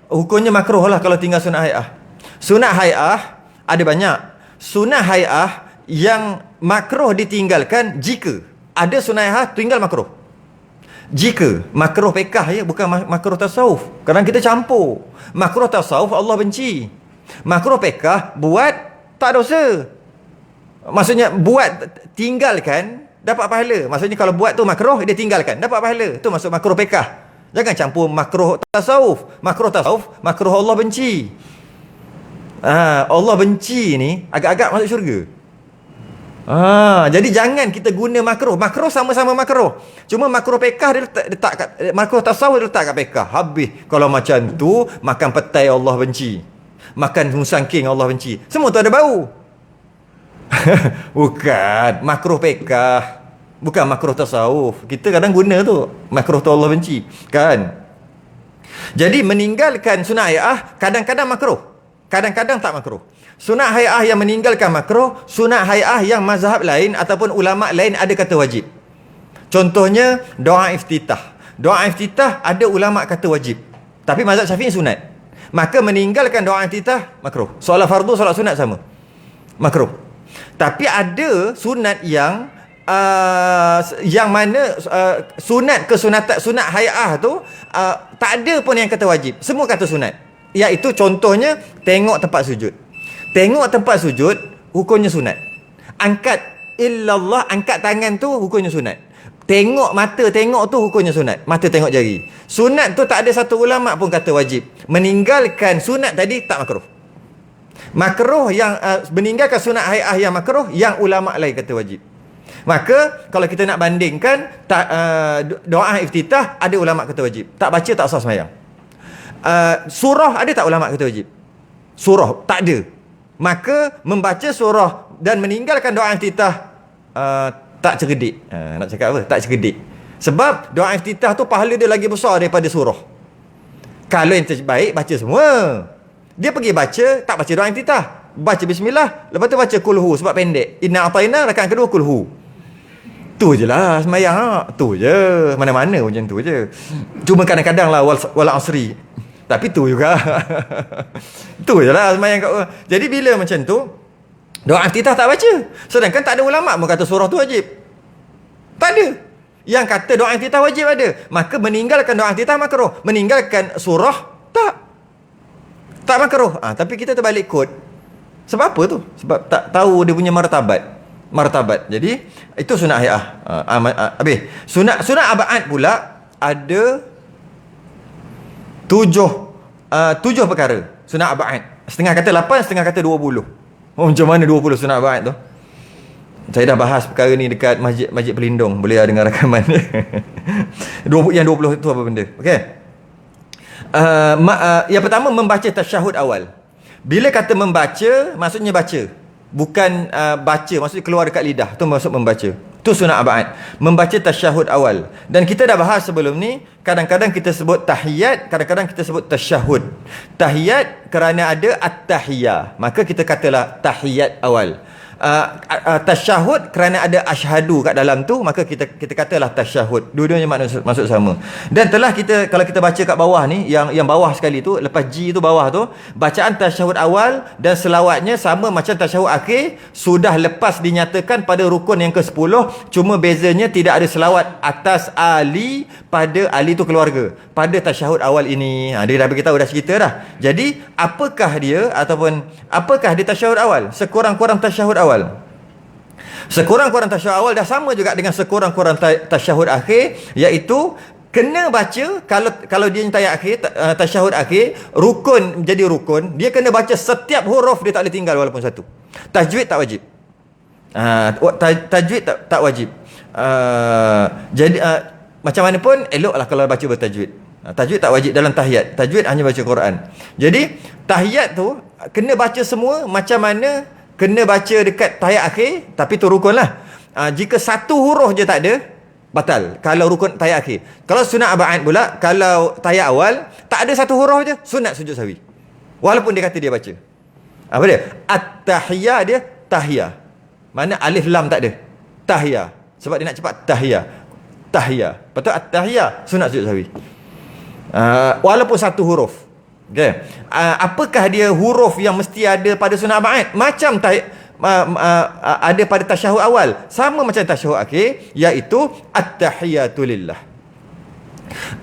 hukumnya makruh lah kalau tinggal sunat hai'ah. Sunat hai'ah ada banyak. Sunat hai'ah yang makruh ditinggalkan jika ada sunat hai'ah tinggal makruh. Jika makruh pekah ya, bukan makruh tasawuf. Kadang kita campur. Makruh tasawuf Allah benci. Makruh pekah buat tak dosa. Maksudnya buat tinggalkan dapat pahala. Maksudnya kalau buat tu makruh, dia tinggalkan dapat pahala. Tu maksud makruh pekah. Jangan campur makruh tasawuf. Makruh tasawuf, makruh Allah benci. Allah benci ni agak-agak masuk syurga. Jadi jangan kita guna makruh. Makruh sama-sama makruh. Cuma makruh pekah dia letak kat, makruh tasawuf dia letak kat pekah. Habis kalau macam tu, makan petai Allah benci. Makan musangking Allah benci. Semua tu ada bau. Bukan makruh pekah. Bukan makruh tasawuf. Kita kadang guna tu. Makruh tu Allah benci. Kan? Jadi meninggalkan sunat hai'ah kadang-kadang makruh. Kadang-kadang tak makruh. Sunat hai'ah yang meninggalkan makruh, sunat hai'ah yang mazhab lain ataupun ulama' lain ada kata wajib. Contohnya doa iftitah. Doa iftitah ada ulama' kata wajib. Tapi mazhab Syafi'i sunat. Maka meninggalkan doa iftitah makruh. Solat fardu, solat sunat sama. Makruh. Tapi ada sunat yang mana sunat kesunatan, sunat hai'ah tu tak ada pun yang kata wajib. Semua kata sunat. Iaitu contohnya tengok tempat sujud. Tengok tempat sujud hukumnya sunat. Angkat illallah, angkat tangan tu hukumnya sunat. Tengok mata tengok tu hukumnya sunat. Mata tengok jari. Sunat tu tak ada satu ulama pun kata wajib. Meninggalkan sunat tadi tak makruh. Makruh yang meninggalkan sunat hai'ah yang makruh, yang ulama lain kata wajib. Maka kalau kita nak bandingkan doa iftitah ada ulama kata wajib. Tak baca tak sah sembahyang. Surah ada tak ulama kata wajib? Surah tak ada. Maka membaca surah dan meninggalkan doa iftitah tak cerdik. Nak cakap apa? Tak cerdik. Sebab doa iftitah tu pahala dia lagi besar daripada surah. Kalau yang terbaik baca semua. Dia pergi baca, tak baca doa iftitah. Baca bismillah, lepas tu baca kulhu sebab pendek. Inna ataina rakaat kedua kulhu. Tu je lah sembahyang. Tu je. Mana-mana macam tu je. Cuma kadang-kadang lah wal asri. Tapi tu juga. Tu je lah sembahyang kat orang. Jadi bila macam tu, doa iftitah tak baca. Sedangkan tak ada ulama' pun kata surah tu wajib. Tak ada. Yang kata doa iftitah wajib ada. Maka meninggalkan doa iftitah makruh. Meninggalkan surah tak makruh. Tapi kita terbalik kod. Sebab apa tu? Sebab tak tahu dia punya martabat. Jadi itu sunat hai'ah. Habis. Sunat abad pula ada tujuh perkara. Sunat abad. Setengah kata 8, setengah kata 20. Macam mana 20 sunat abad tu? Saya dah bahas perkara ni dekat Masjid Pelindung. Boleh dengar rakaman. Yang 20 tu apa benda? Okey. Yang pertama membaca tasyahud awal. Bila kata membaca, maksudnya baca. Bukan baca, maksudnya keluar dekat lidah. Tu maksud membaca. Tu sunat abad. Membaca tasyahud awal. Dan kita dah bahas sebelum ni, kadang-kadang kita sebut tahiyat, kadang-kadang kita sebut tasyahud. Tahiyat kerana ada at-tahiyah. Maka kita katalah tahiyat awal. Tasyahud kerana ada asyhadu kat dalam tu, maka kita katalah tasyahud. Dua-duanya maksud sama. Dan telah kita, kalau kita baca kat bawah ni, yang bawah sekali tu, lepas G tu bawah tu, bacaan tasyahud awal dan selawatnya sama macam tasyahud akhir, sudah lepas dinyatakan pada rukun yang ke-10. Cuma bezanya tidak ada selawat atas Ali, pada Ali tu keluarga, pada tasyahud awal ini. Dia dah beritahu, dah cerita dah. Jadi apakah dia, ataupun apakah dia tasyahud awal? Sekurang-kurang tasyahud awal. Sekurang-kurang tasyahud awal dah sama juga dengan sekurang-kurang tasyahud akhir, iaitu kena baca, kalau dia tayat akhir, tasyahud akhir, rukun jadi rukun, dia kena baca setiap huruf, dia tak boleh tinggal walaupun satu. Tajwid tak wajib. Tajwid tak wajib. Jadi macam mana pun eloklah kalau baca bertajwid. Tajwid tak wajib dalam tahiyat. Tajwid hanya baca Quran. Jadi tahiyat tu kena baca semua macam mana kena baca dekat tahiyat akhir, tapi tu rukun lah. Jika satu huruf je tak ada, batal. Kalau rukun tahiyat akhir. Kalau sunat abad pula, kalau tahiyat awal tak ada satu huruf je, sunat sujud sahwi. Walaupun dia kata dia baca. Apa dia? At-tahiyah dia tahiyah. Mana alif lam tak ada. Tahiyah. Sebab dia nak cepat tahiyah. Tahiyah. Betul at-tahiyah sunat sujud sahwi. Walaupun satu huruf. Okay. Apakah dia huruf yang mesti ada pada sunat abad? Macam ada pada tasyahud awal, sama macam tasyahud akhir, iaitu at-tahiyatu lillah.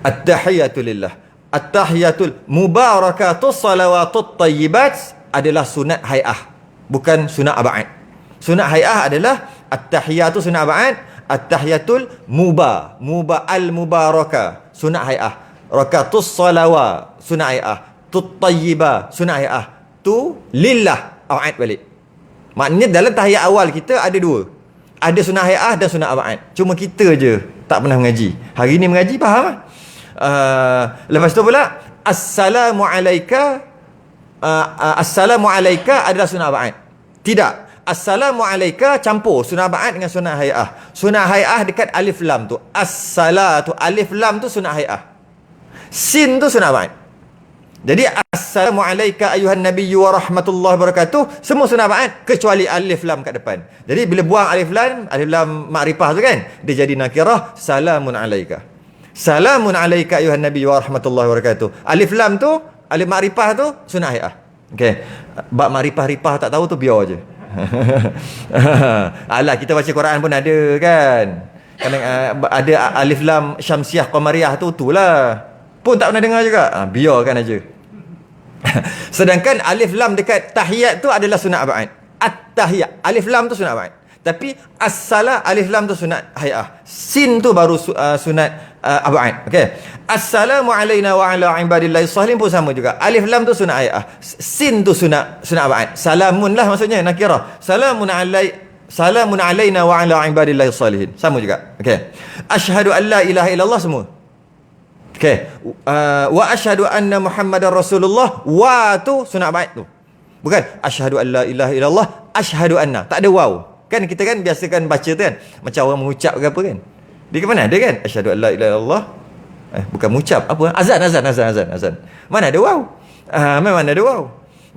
At-tahiyatu lillah. At-tahiyatul mubarakatus salawatut tayyibat adalah sunat hai'ah, bukan sunat abad. Sunat hai'ah adalah at-tahiyatu sunat abad, at-tahiyatul al-mubarakah sunat hai'ah, rakatus salawat sunat hai'ah, tut tayyibah sunat hai'ah, tu lillah abad balik. Maknanya dalam tahiyat awal kita ada dua. Ada sunat hai'ah dan sunat abad. Cuma kita je tak pernah mengaji. Hari ni mengaji, faham lah. Lepas tu pula assalamu alayka, assalamu alayka adalah sunat abad. Tidak. Assalamu alayka campur sunat abad dengan sunat hai'ah. Sunat hai'ah dekat alif lam tu. As-salatu alif lam tu sunat hai'ah. Sin tu sunat abad. Jadi assalamu alayka ayuhan nabiyyu wa rahmatullahi wabarakatuh semua sunat abad kecuali alif lam kat depan. Jadi bila buang alif lam makrifah tu kan, dia jadi nakirah, salamun alayka. Salamun alayka ayuhan nabiyyu wa rahmatullahi wabarakatuh. Alif lam tu, alif makrifah tu sunat hai'ah. Okey. Bab makrifah-rifah tak tahu tu biar je. Alah, kita baca Quran pun ada kan. Kadang ada alif lam syamsiah qamariyah tu itulah. Pun tak pernah dengar juga. Biarkan aja. Sedangkan alif lam dekat tahiyat tu adalah sunat abad. At-tahiyat alif lam tu sunat abad. Tapi as-salah alif lam tu sunat hai'ah. Sin tu baru sunat abad. Okey. Assalamu alayna wa ala ibadillahi salihin pun sama juga. Alif lam tu sunat hai'ah. Sin tu sunat abad. Salamun lah maksudnya nakirah. Salamun alayna wa ala ibadillahi salihin. Sama juga. Okey. Asyhadu an la ilaha illallah semua. Okay. Wa asyhadu anna Muhammadar Rasulullah. Wa tu sunat abad tu. Bukan asyhadu an la ilaha illallah, asyhadu anna. Tak ada waw. Kan kita kan biasakan baca tu kan, macam orang mengucap ke apa kan. Dia ke mana ada kan? Asyhadu an la ilaha illallah. Bukan mengucap, apa? Azan. Mana ada waw? Memang ada waw.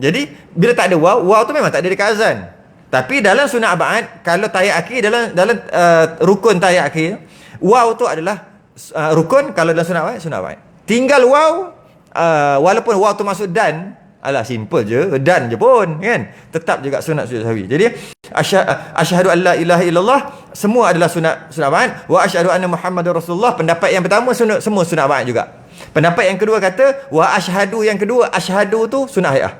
Jadi bila tak ada waw, waw tu memang tak ada dekat azan. Tapi dalam sunat abad, kalau tahiyat akhir dalam rukun tahiyat akhir, waw tu adalah rukun. Kalau dalam sunat abad tinggal waw, walaupun waw tu masuk dan, alah simple je, dan je pun kan, tetap juga sunat sujud sahwi. Jadi asyhadu an la ilaha illallah semua adalah sunat abad. Wa asyhadu anna Muhammadar Rasulullah, pendapat yang pertama semua sunat abad juga. Pendapat yang kedua kata wa asyhadu, yang kedua asyhadu tu sunat hai'ah.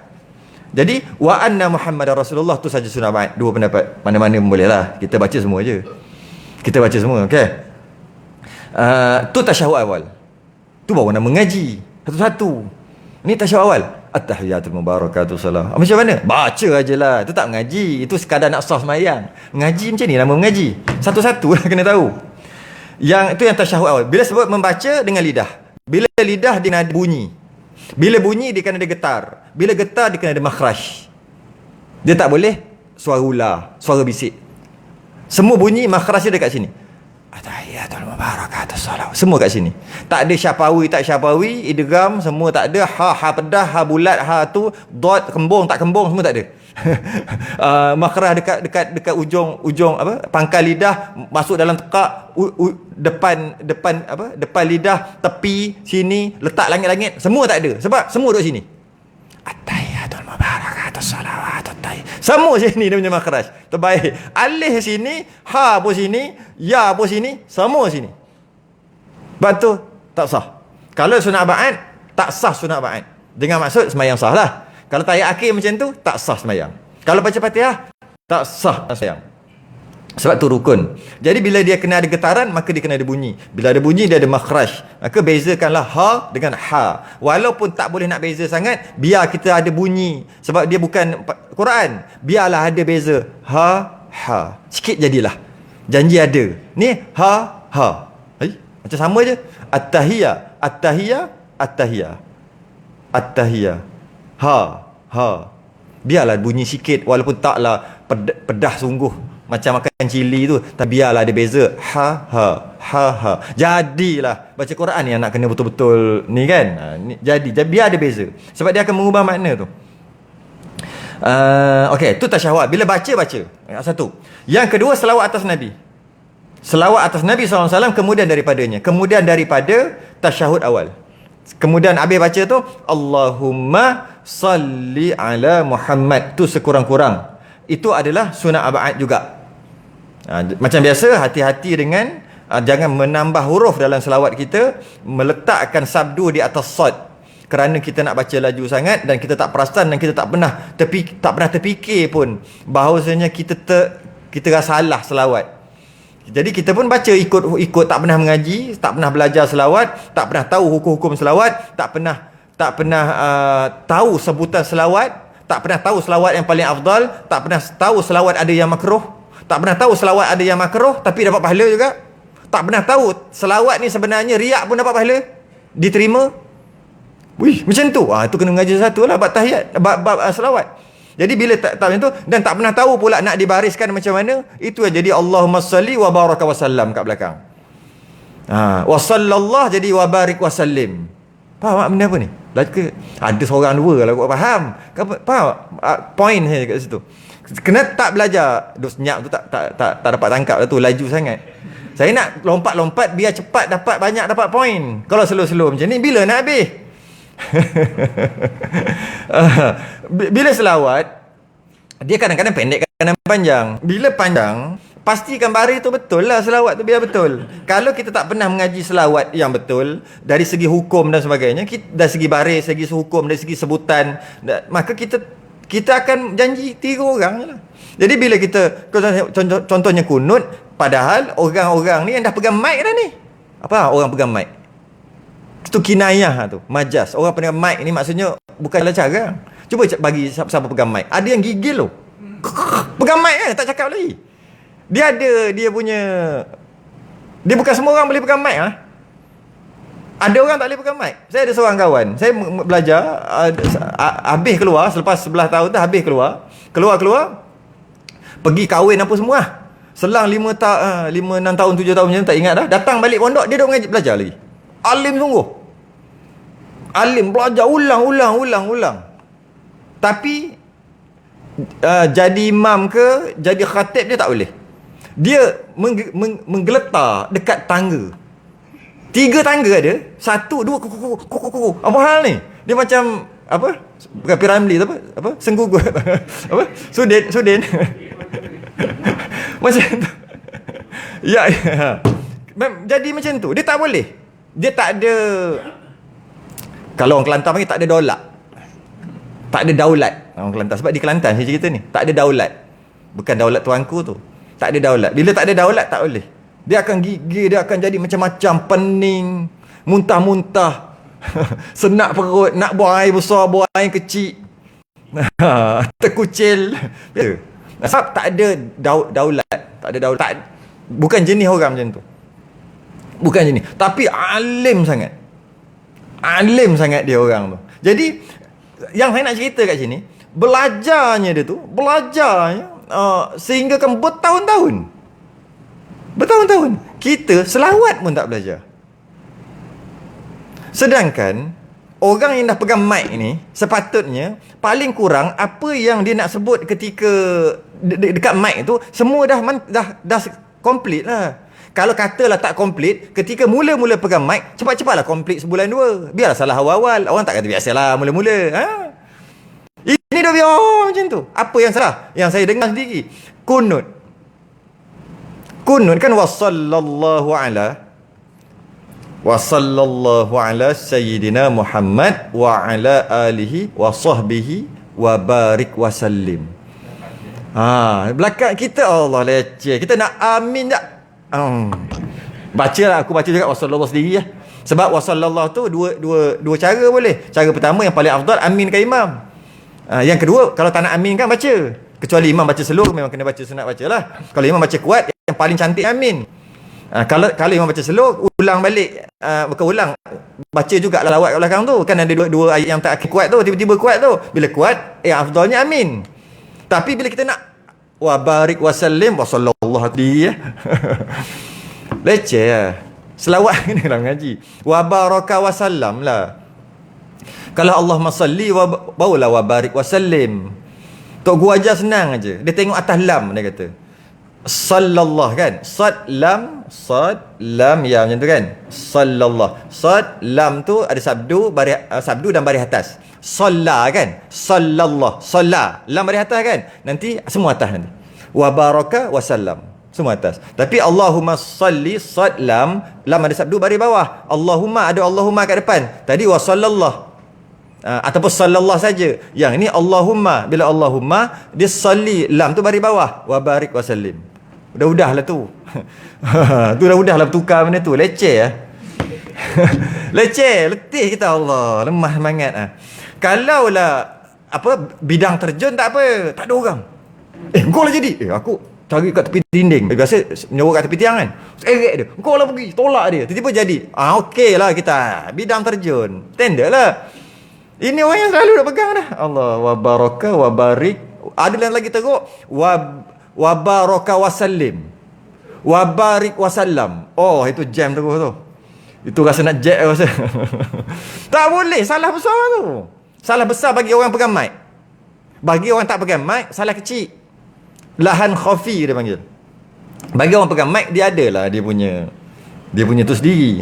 Jadi wa anna Muhammadar Rasulullah tu saja sunat abad. Dua pendapat, mana-mana boleh lah, kita baca semua je. Kita baca semua, okey. Tu tasyahud awal. Tu baru nak mengaji satu-satu. Ni tasyahud awal. At-tahiyatul mubarakatuh salam. Macam mana? Baca ajalah. Itu tak mengaji. Itu sekadar nak sah semayang. Mengaji macam ni nama mengaji. Satu-satu lah kena tahu. Yang itu yang tasyahud awal. Bila sebut membaca dengan lidah. Bila lidah dia kena ada bunyi. Bila bunyi dia kena ada getar. Bila getar dia kena ada makhraj. Dia tak boleh suara ular, suara bisik. Semua bunyi makhraj dia dekat sini. At-tahiyatul mubarakatuh salam. Semua kat sini. Tak ada syafawi, tak syafawi, idgham semua tak ada. Ha pedah, ha bulat, ha tu, dot kembung, tak kembung semua tak ada. Makhraj dekat ujung apa? Pangkal lidah masuk dalam tekak, depan lidah, tepi sini, letak langit-langit, semua tak ada. Sebab semua duduk sini. At-tahiyatul mubarakatuh salawatut tayyib. Semua sini dia punya makhraj. Terbaik. Alif sini, ha pun sini, ya pun sini, semua sini. Sebab tu tak sah. Kalau sunat abad, tak sah sunat abad. Dengan maksud semayang sah lah. Kalau tahiyat akhir macam tu, tak sah semayang. Kalau baca Fatihah, tak sah semayang. Sebab tu rukun. Jadi bila dia kena ada getaran, maka dia kena ada bunyi. Bila ada bunyi, dia ada makhraj. Maka bezakanlah ha dengan ha. Walaupun tak boleh nak beza sangat, biar kita ada bunyi. Sebab dia bukan Quran. Biarlah ada beza. Ha, ha. Sikit jadilah. Janji ada. Ni ha, ha. Macam sama je. At-tahiyah, at-tahiyah, at-tahiyah. At-tahiyah. Ha, ha. Biarlah bunyi sikit, walaupun taklah pedah sungguh macam makan cili tu, tapi biarlah ada beza. Ha ha ha ha. Jadilah baca Quran yang nak kena betul-betul ni kan. Jadi biar ada beza, sebab dia akan mengubah makna tu. Okey, tu tasyahud. Bila baca. Satu. Yang kedua, selawat atas Nabi. Selawat atas Nabi SAW, kemudian daripada tasyahud awal. Kemudian habis baca tu, Allahumma salli ala Muhammad. Tu sekurang-kurang. Itu adalah sunat abad juga. Macam biasa, hati-hati dengan jangan menambah huruf dalam selawat kita, meletakkan sabdu di atas sad. Kerana kita nak baca laju sangat dan kita tak perasan dan kita tak pernah terfikir pun bahawasanya kita rasa salah selawat. Jadi kita pun baca ikut, tak pernah mengaji, tak pernah belajar selawat, tak pernah tahu hukum-hukum selawat, tak pernah tahu sebutan selawat, tak pernah tahu selawat yang paling afdal, tak pernah tahu selawat ada yang makruh, tak pernah tahu selawat ada yang makruh tapi dapat pahala juga. Tak pernah tahu selawat ni sebenarnya riak pun dapat pahala, diterima. Wih, macam tu. Itu kena mengaji satu lah bab tahiyat, bab selawat. Jadi bila tak tahu macam tu dan tak pernah tahu pula nak dibariskan macam mana, itu jadi Allahumma salli wa baraka wa sallam kat belakang. Wa sallallahu jadi wa barik wa sallim. Faham tak benda apa ni? Ada seorang dua lah kot faham. Faham? Point saya kat situ. Kena tak belajar. Senyap tu tak dapat tangkap lah tu, laju sangat. Saya nak lompat-lompat biar cepat dapat point. Kalau slow-slow macam ni bila nak habis? Bila selawat, dia kadang-kadang pendek, kadang-kadang panjang. Bila panjang, pastikan baris tu betul lah, selawat tu biar betul. Kalau kita tak pernah mengaji selawat yang betul dari segi hukum dan sebagainya, dari segi baris, segi hukum, dari segi sebutan, maka kita akan janji 3 orang je lah. Jadi bila kita contohnya kunut, padahal orang-orang ni yang dah pegang mic dah ni. Apa orang pegang mic? Itu kinayah tu, majas. Orang pegang mic ni maksudnya bukanlah cara. Cuba bagi siapa pegang mic. Ada yang gigil tu. Pegang mic kan, tak cakap lagi. Dia punya. Dia bukan semua orang boleh pegang mic ah. Ada orang tak boleh pegang mic. Saya ada seorang kawan, saya belajar habis keluar selepas 11 tahun tu, habis keluar pergi kahwin apa semua. Selang 5 6 tahun 7 tahun macam tak ingat dah. Datang balik pondok dia duk mengaji, belajar lagi. Alim sungguh. Alim, belajar ulang. Tapi jadi imam ke jadi khatib dia tak boleh. Dia menggeletar dekat tangga. 3 tangga ada, 1 2 kuku. Apa hal ni? Dia macam apa? Bukan Piramli apa? Senggugu. Apa? Sudin. Macam tu. Ya. Jadi macam tu. Dia tak boleh. Dia tak ada, kalau orang Kelantan panggil tak ada daulat. Tak ada daulat orang Kelantan. Sebab di Kelantan saya cerita ni, tak ada daulat. Bukan daulat tuanku tu. Tak ada daulat. Bila tak ada daulat tak boleh. Dia akan gigil, dia akan jadi macam-macam, pening, muntah-muntah, senak perut, nak buang air besar, buang air kecil, terkucil. Sebab tak ada daulat. Tak ada daulat. Bukan jenis orang macam tu. Bukan jenis. Tapi alim sangat. Alim sangat dia orang tu. Jadi yang saya nak cerita kat sini, belajarnya sehingga kan bertahun-tahun. Kita selawat pun tak belajar. Sedangkan orang yang dah pegang mic ni sepatutnya paling kurang apa yang dia nak sebut ketika dekat mic tu semua dah complete lah. Kalau katalah tak komplit, ketika mula-mula pegang mic, cepat-cepatlah komplit sebulan 2. Biarlah salah awal-awal. Orang tak kata biasalah mula-mula. Ini dah biar macam tu. Apa yang salah? Yang saya dengar sendiri. Kunut kan wa sallallahu ala sayyidina Muhammad wa ala alihi wa sahbihi wa barik wa sallim. Belakang kita Allah leceh. Kita nak amin tak? Aku baca juga wasallallahu sendiri lah. Sebab wasallallahu tu dua cara boleh. Cara pertama yang paling afdal aminkan imam. Yang kedua kalau tak nak aminkan baca. Kecuali imam baca slow memang kena baca sunat baca lah. Kalau imam baca kuat yang paling cantik amin. Kalau imam baca slow, ulang balik, bukan ulang, baca juga lawat kat belakang tu. Kan ada dua ayat yang tak kuat tu, tiba-tiba kuat tu. Bila kuat, afdalnya amin. Tapi bila kita nak wa barik wa sallim wa sallallahu alaihi leceh lah. Selawat ni dalam ngaji. Wa baraka wa sallam lah. Kalau Allahumma salli barulah wa barik wa sallim. Tok gua ajar senang aja. Dia tengok atas lam, dia kata sallallahu kan, sad lam ya, macam tu kan, sallallahu, sad lam tu ada sabdu dan baris atas. Salla kan, sallallahu, salla, lam baris atas kan, nanti semua atas nanti. Wa baraka wa sallam, semua atas. Tapi Allahumma salli, sad lam ada sabdu baris bawah. Allahumma ada Allahumma kat depan. Tadi wa sallallahu, ataupun sallallahu saja. Yang ini Allahumma, bila Allahumma dia salli, lam tu baris bawah, wa barik wa sallim. Dah lah tu. Tu dah lah bertukar benda tu. Leceh lah. Leceh, letih kita, Allah, lemah semangat ah. Kalau lah bidang terjun tak apa, tak ada orang. Kau lah jadi. Aku cari kat tepi dinding. Biasa menyorok kat tepi tiang kan. Erek dia. Kau lah pergi, tolak dia. Tiba-tiba jadi. Okey lah kita. Bidang terjun. Tender lah. Ini orang yang selalu nak pegang dah. Allah wa baraka wa barik. Ada lagi teruk. Wa baraka wa sallim. Wa barik wa sallam. Oh, itu jam terus tu. Itu rasa nak jet rasa. Tak boleh, salah besar tu. Salah besar bagi orang pegang mic. Bagi orang tak pegang mic, salah kecil. Lahan khafi dia panggil. Bagi orang pegang mic, dia adalah dia punya tu sendiri.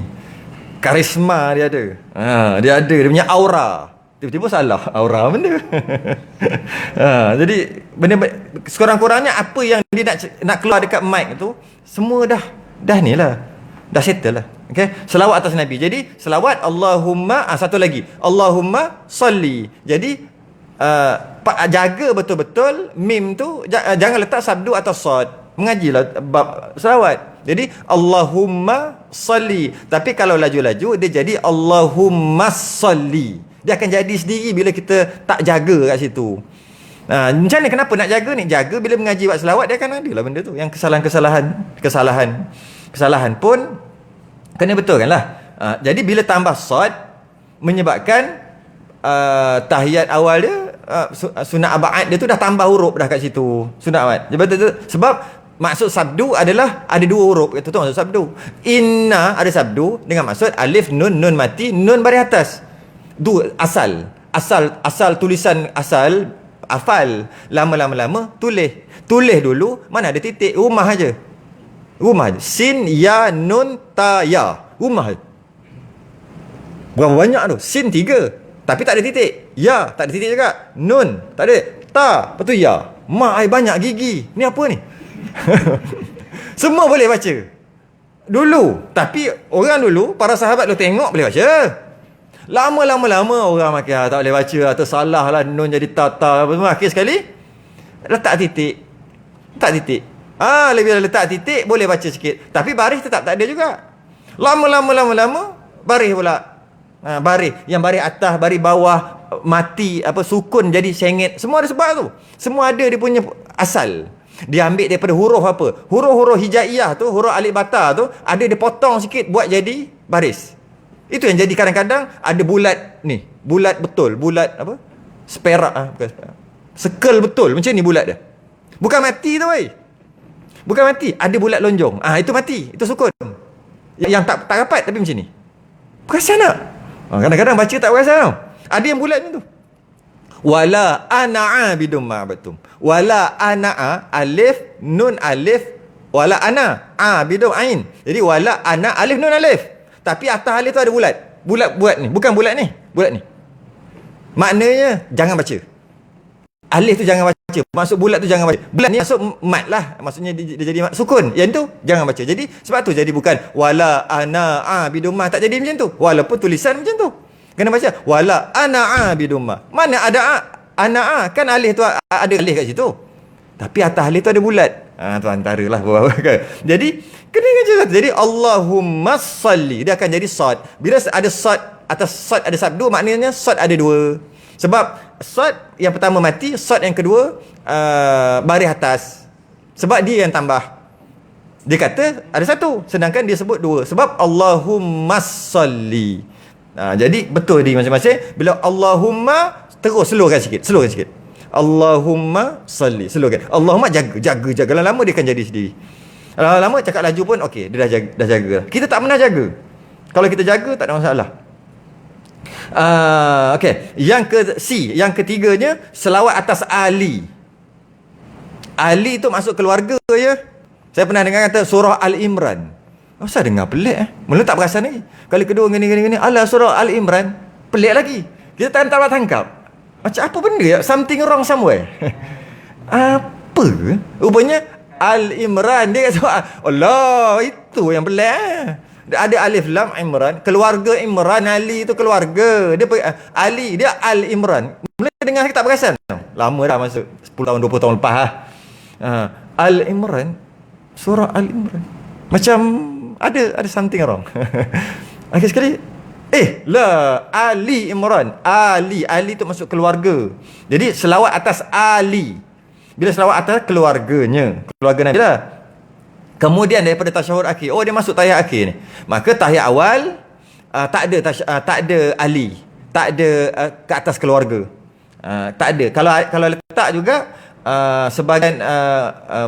Karisma dia ada. Dia ada dia punya aura. Tiba-tiba salah aura benda. Jadi benda sekurang-kurangnya apa yang dia nak keluar dekat mic tu semua dah ni lah. Dah settle lah. Okey, selawat atas Nabi. Jadi selawat Allahumma, satu lagi, Allahumma salli. Jadi jaga betul-betul mim tu, jangan letak sabdu atau sad. Mengajilah bab selawat. Jadi Allahumma salli. Tapi kalau laju-laju dia jadi Allahumma salli. Dia akan jadi sendiri bila kita tak jaga kat situ. Macam mana, kenapa nak jaga ni? Jaga bila mengaji buat selawat, dia akan ada lah benda tu. Yang kesalahan pun kena betulkan lah. Jadi bila tambah sad, menyebabkan tahiyat awal dia, sunat abad dia tu dah tambah huruf dah kat situ. Sunat abad. Sebab maksud sabdu adalah ada dua huruf. Itu tu maksud sabdu. Inna ada sabdu dengan maksud alif, nun mati, nun baris atas. Asal tulisan asal hafal. Lama tulis dulu, mana ada titik, rumah aja. Sin ya nun ta ya, rumah aja. Berapa banyak tu? Sin 3 tapi tak ada titik. Ya tak ada titik juga. Nun tak ada. Ta, lepas tu ya. Banyak gigi. Ni apa ni? Semua boleh baca dulu. Tapi orang dulu, para sahabat lu tengok boleh baca. Lama-lama orang makin tak boleh baca atau salah lah, nun jadi ta apa semua. Akhir sekali letak titik. Lebih letak titik boleh baca sikit. Tapi baris tetap tak ada juga. Lama baris pula. Baris yang baris atas, baris bawah mati, sukun jadi sengit. Semua ada sebab tu. Semua ada dia punya asal. Dia ambil daripada huruf apa? Huruf-huruf hijaiyah tu, huruf alif bata tu, ada dia potong sikit buat jadi baris. Itu yang jadi kadang-kadang ada bulat ni. Bulat betul. Bulat apa? Bukan sperak. Sekel betul. Macam ni bulat dia. Bukan mati tu weh. Bukan mati. Ada bulat lonjong. Itu mati. Itu sukun. Yang tak rapat tapi macam ni. Perasan tak? Kadang-kadang baca tak perasan tau. Ada yang bulat macam tu. Wala ana'a bidum ma'abatum. Wala ana'a alif nun alif wala ana bidum ain. Jadi wala ana alif nun alif. Tapi atas alif tu ada bulat. Bulat ni. Bukan bulat ni. Bulat ni. Maknanya jangan baca. Alif tu jangan baca. Maksud bulat tu jangan baca. Bulat ni maksud mat lah. Maksudnya dia jadi mat sukun. Yang tu jangan baca. Jadi sebab tu jadi bukan wala ana bidumah. Tak jadi macam tu. Walaupun tulisan macam tu. Kena baca wala ana bidumah. Mana ada ana kan alif tu ada alif kat situ. Tapi atas alif tu ada bulat. Tu antaralah beberapa kan. Jadi kena baca. Jadi Allahumma salli, dia akan jadi sad. Bila ada sad, atas sad ada sabdu, maknanya sad ada dua. Sebab sad yang pertama mati, sad yang kedua baris atas. Sebab dia yang tambah Dia kata ada satu, sedangkan dia sebut dua. Sebab Allahumma salli. Jadi betul di masing-masing. Bila Allahumma, terus slowkan sikit. Allahumma salli, slowkan. Allahumma jaga. Lama-lama dia akan jadi sendiri. Lama-lama cakap laju pun okey, dia dah jaga. Kita tak pernah jaga. Kalau kita jaga tak ada masalah. Okey, yang ketiganya selawat atas Ali. Ali tu masuk keluarga ya. Saya pernah dengar kata surah Al-Imran. Masa dengar pelik Mula tak perasan lagi. Kali kedua gini. Alah, surah Al-Imran. Pelik lagi. Kita tak tangkap. Macam apa benda ya? Something wrong somewhere. Apa? Rupanya Al-Imran. Dia kata, Allah, itu yang pelik. Ada alif lam Imran. Keluarga Imran. Ali tu keluarga. Ali, dia Al-Imran. Mula dengar kita tak perasan. Lama dah, masuk 10 tahun 20 tahun lepas Al-Imran. Surah Al-Imran. Macam ada something wrong. Akhir sekali Ali Imran. Ali tu masuk keluarga. Jadi selawat atas Ali. Bila selawat atas keluarga Nabi lah. Kemudian daripada tasyahud akhir, dia masuk tahiyat akhir ni. Maka tahiyat awal tak ada Ali, tak ada ke atas keluarga. Tak ada. Kalau letak juga sebahagian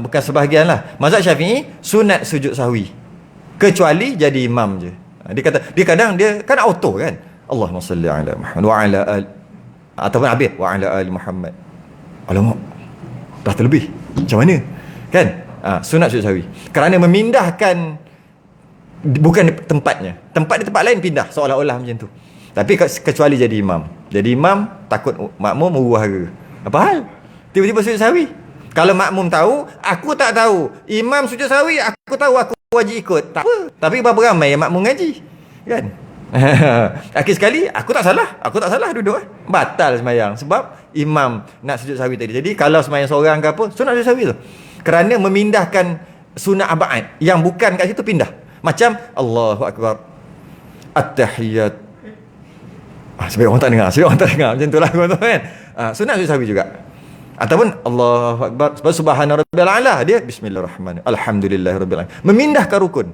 bukan sebahagian lah. Mazhab Syafi'i sunat sujud sahwi. Kecuali jadi imam je. Dia kadang dia kan auto kan. Allahumma salli ala Muhammad wa ala ali, ataupun habis wa ala ali Muhammad. Alamak, dah terlebih. Macam mana? Kan? Sunat sujud sahwi. Kerana memindahkan bukan tempatnya. Tempat di tempat lain pindah seolah-olah macam tu. Tapi kecuali jadi imam. Jadi imam takut makmum huru-hara. Apa hal? Tiba-tiba sujud sahwi. Kalau makmum tahu, aku tak tahu. Imam sujud sahwi, aku tahu, aku wajib ikut. Tak apa. Tapi berapa ramai yang makmum ngaji? Kan? Akhir sekali, aku tak salah duduk. Batal sembahyang. Sebab imam nak sujud sahwi tadi. Jadi kalau sembahyang seorang ke apa, sunat sujud sahwi tu. Kerana memindahkan sunat abad yang bukan kat situ pindah. Macam Allahu Akbar, At-Tahiyyat. Sebagai orang tak dengar. Macam tu lah kan. Sunat sujud sahwi juga. Ataupun Allahu Akbar, subhana rabbiyal a'la, dia bismillahirrahmanirrahim, alhamdulillahirabbil alamin. Memindahkan rukun.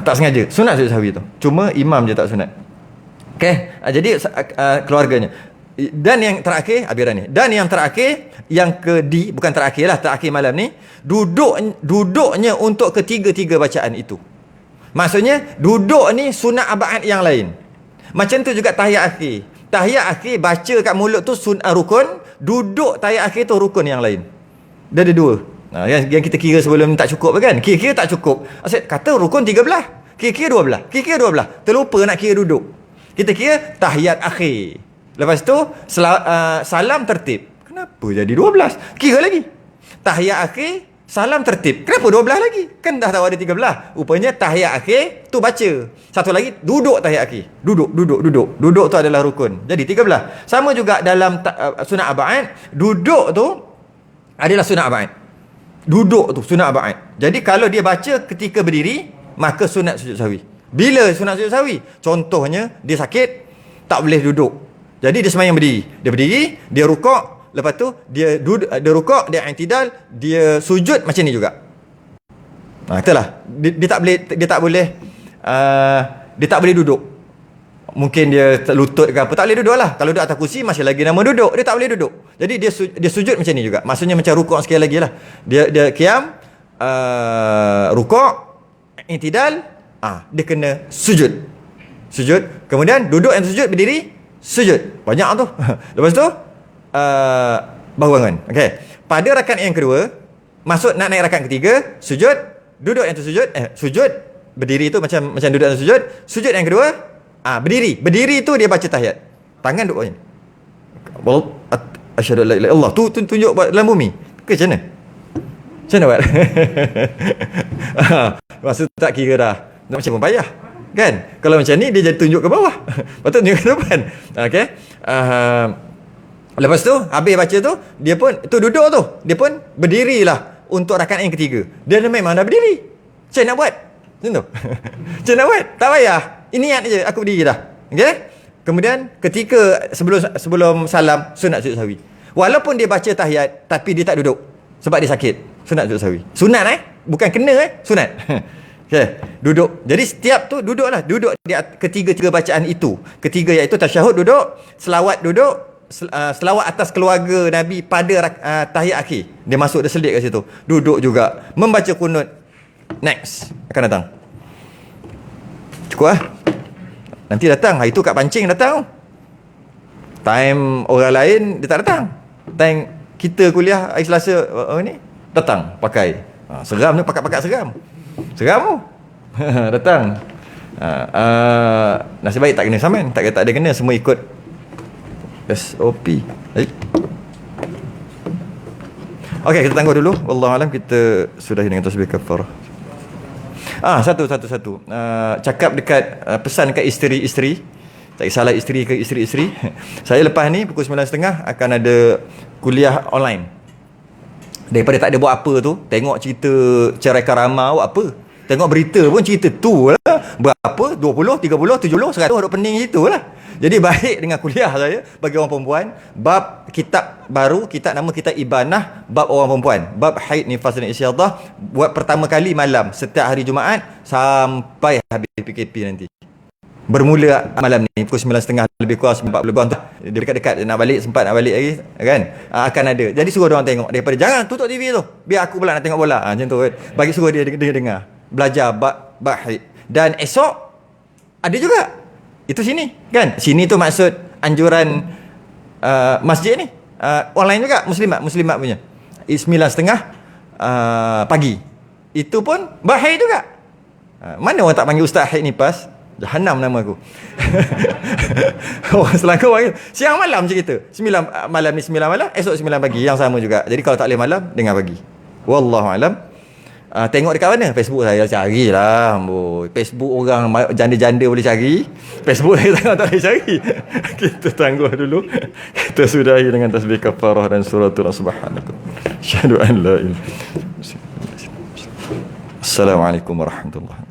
Tak sengaja. Sunat sujud sahwi tu. Cuma imam je tak sunat. Okey. Jadi keluarganya. Dan yang terakhir, abiran ni. Dan yang terakhir, bukan terakhir lah, terakhir malam ni, duduknya untuk ketiga-tiga bacaan itu. Maksudnya duduk ni sunat abad yang lain. Macam tu juga tahiyat akhir. Tahiyat akhir baca kat mulut tu rukun, duduk tahiyat akhir tu rukun yang lain. Dia ada dua. Yang kita kira sebelum ni tak cukup kan? Kira-kira tak cukup. Asyik kata rukun 13, kira-kira 12. Terlupa nak kira duduk. Kita kira tahiyat akhir. Lepas tu salam tertib. Kenapa jadi 12? Kira lagi. Tahiyat akhir, salam tertib. Kenapa 12 lagi? Kan dah tahu ada 13. Rupanya tahiyat akhir tu baca. Satu lagi duduk tahiyat akhir. Duduk. Duduk tu adalah rukun. Jadi 13. Sama juga dalam sunat abad. Duduk tu adalah sunat abad. Duduk tu sunat abad. Jadi kalau dia baca ketika berdiri, maka sunat sujud sahwi. Bila sunat sujud sahwi? Contohnya dia sakit, tak boleh duduk. Jadi dia sembahyang berdiri. Dia berdiri, dia rukuk, lepas tu dia duduk, dia rukuk, dia i'tidal, dia sujud macam ni juga. Itulah. Dia tak boleh duduk. Mungkin dia lutut ke apa, tak boleh duduk lah. Kalau duduk atas kursi masih lagi nama duduk, dia tak boleh duduk. Jadi dia sujud macam ni juga. Maksudnya macam rukuk sekali lagi lah. Dia qiyam, rukuk, i'tidal, dia kena sujud. Kemudian duduk yang sujud, berdiri, sujud. Banyak tu. Lepas tu baru bangun. Okey. Pada rakaat yang kedua, nak naik rakaat ketiga, sujud, duduk yang tersujud, sujud, berdiri tu macam duduk yang sujud. Sujud yang kedua, berdiri. Berdiri tu dia baca tahiyat. Tangan duduk macam ni. Asyhadu an la ilaha illallah. Tu tunjuk dalam bumi. Ke macam mana? Macam mana buat? Masa tu tak kira dah. Nak macam pun payah. Kan? Kalau macam ni dia jadi tunjuk ke bawah. Patut tunjuk ke depan. Okey. Lepas tu habis baca tu, dia pun tu duduk tu, dia pun berdirilah untuk rakaat yang ketiga. Dia memang dah berdiri. Macam nak buat? Macam tu. Macam nak buat? Tak payah. Ini niat je, aku berdiri dah. Okey? Kemudian ketika sebelum salam, sunat sujud sahwi. Walaupun dia baca tahiyat tapi dia tak duduk sebab dia sakit. Sunat sujud sahwi. Sunat bukan kena sunat. Okay, duduk. Jadi setiap tu duduklah, duduk di ketiga-tiga bacaan itu. Ketiga iaitu tasyahud duduk, selawat duduk, selawat atas keluarga Nabi pada tahiyat akhir. Dia masuk, dia selit kat situ. Duduk juga, membaca kunut. Next akan datang. Cukup lah. Nanti datang, hari tu kat pancing datang. Time orang lain dia tak datang. Time kita kuliah hari Selasa ni datang pakai. Seram tu, pakat-pakat seram. Seram tu. Datang. Nasib baik tak kena saman, tak ada kena, semua ikut SOP. Okey, kita tangguh dulu. Wallahualam, kita sudahi dengan tasbih kafarah. Satu. Cakap dekat pesan kat isteri-isteri. Tak kisahlah isteri ke isteri-isteri. Saya lepas ni pukul 9.30 akan ada kuliah online. Daripada tak ada buat apa tu, tengok cerita cerai karama buat apa. Tengok berita pun cerita tu lah. Berapa? 20, 30, 70, 100 duk pening situ lah. Jadi baik dengan kuliah saya bagi orang perempuan, bab kitab baru, nama kitab Ibanah, bab orang perempuan, bab haid, nifas dan istihadah, buat pertama kali malam setiap hari Jumaat sampai habis PKP nanti. Bermula malam ni pukul 9.30 lebih kurang 40 lebih kurang tu. Dia dekat-dekat nak balik, sempat nak balik lagi kan. Akan ada. Jadi suruh dia orang tengok, daripada jangan tutup TV tu. Biar aku pula nak tengok bola. Macam tu kan. Bagi suruh dia dengar. Belajar bab haid. Dan esok ada juga. Itu sini kan. Sini tu maksud anjuran masjid ni. Online juga muslimat punya. 9.30 pagi. Itu pun bab haid juga. Mana orang tak panggil Ustaz Haid Nifas? Jahanam nama aku. Orang Selangor panggil siang malam cerita. 9 malam ni 9 malam, esok 9 pagi yang sama juga. Jadi kalau tak boleh malam, dengar pagi. Wallahualam. Tengok dekat mana? Facebook saya carilah. Facebook orang janda-janda boleh cari. Facebook saya tak boleh cari. Kita tangguh dulu. Kita sudahi dengan tasbih kafarah dan suratul subhanakum. Asyhadu an la ilaha illallah. Assalamualaikum warahmatullahi wabarakatuh.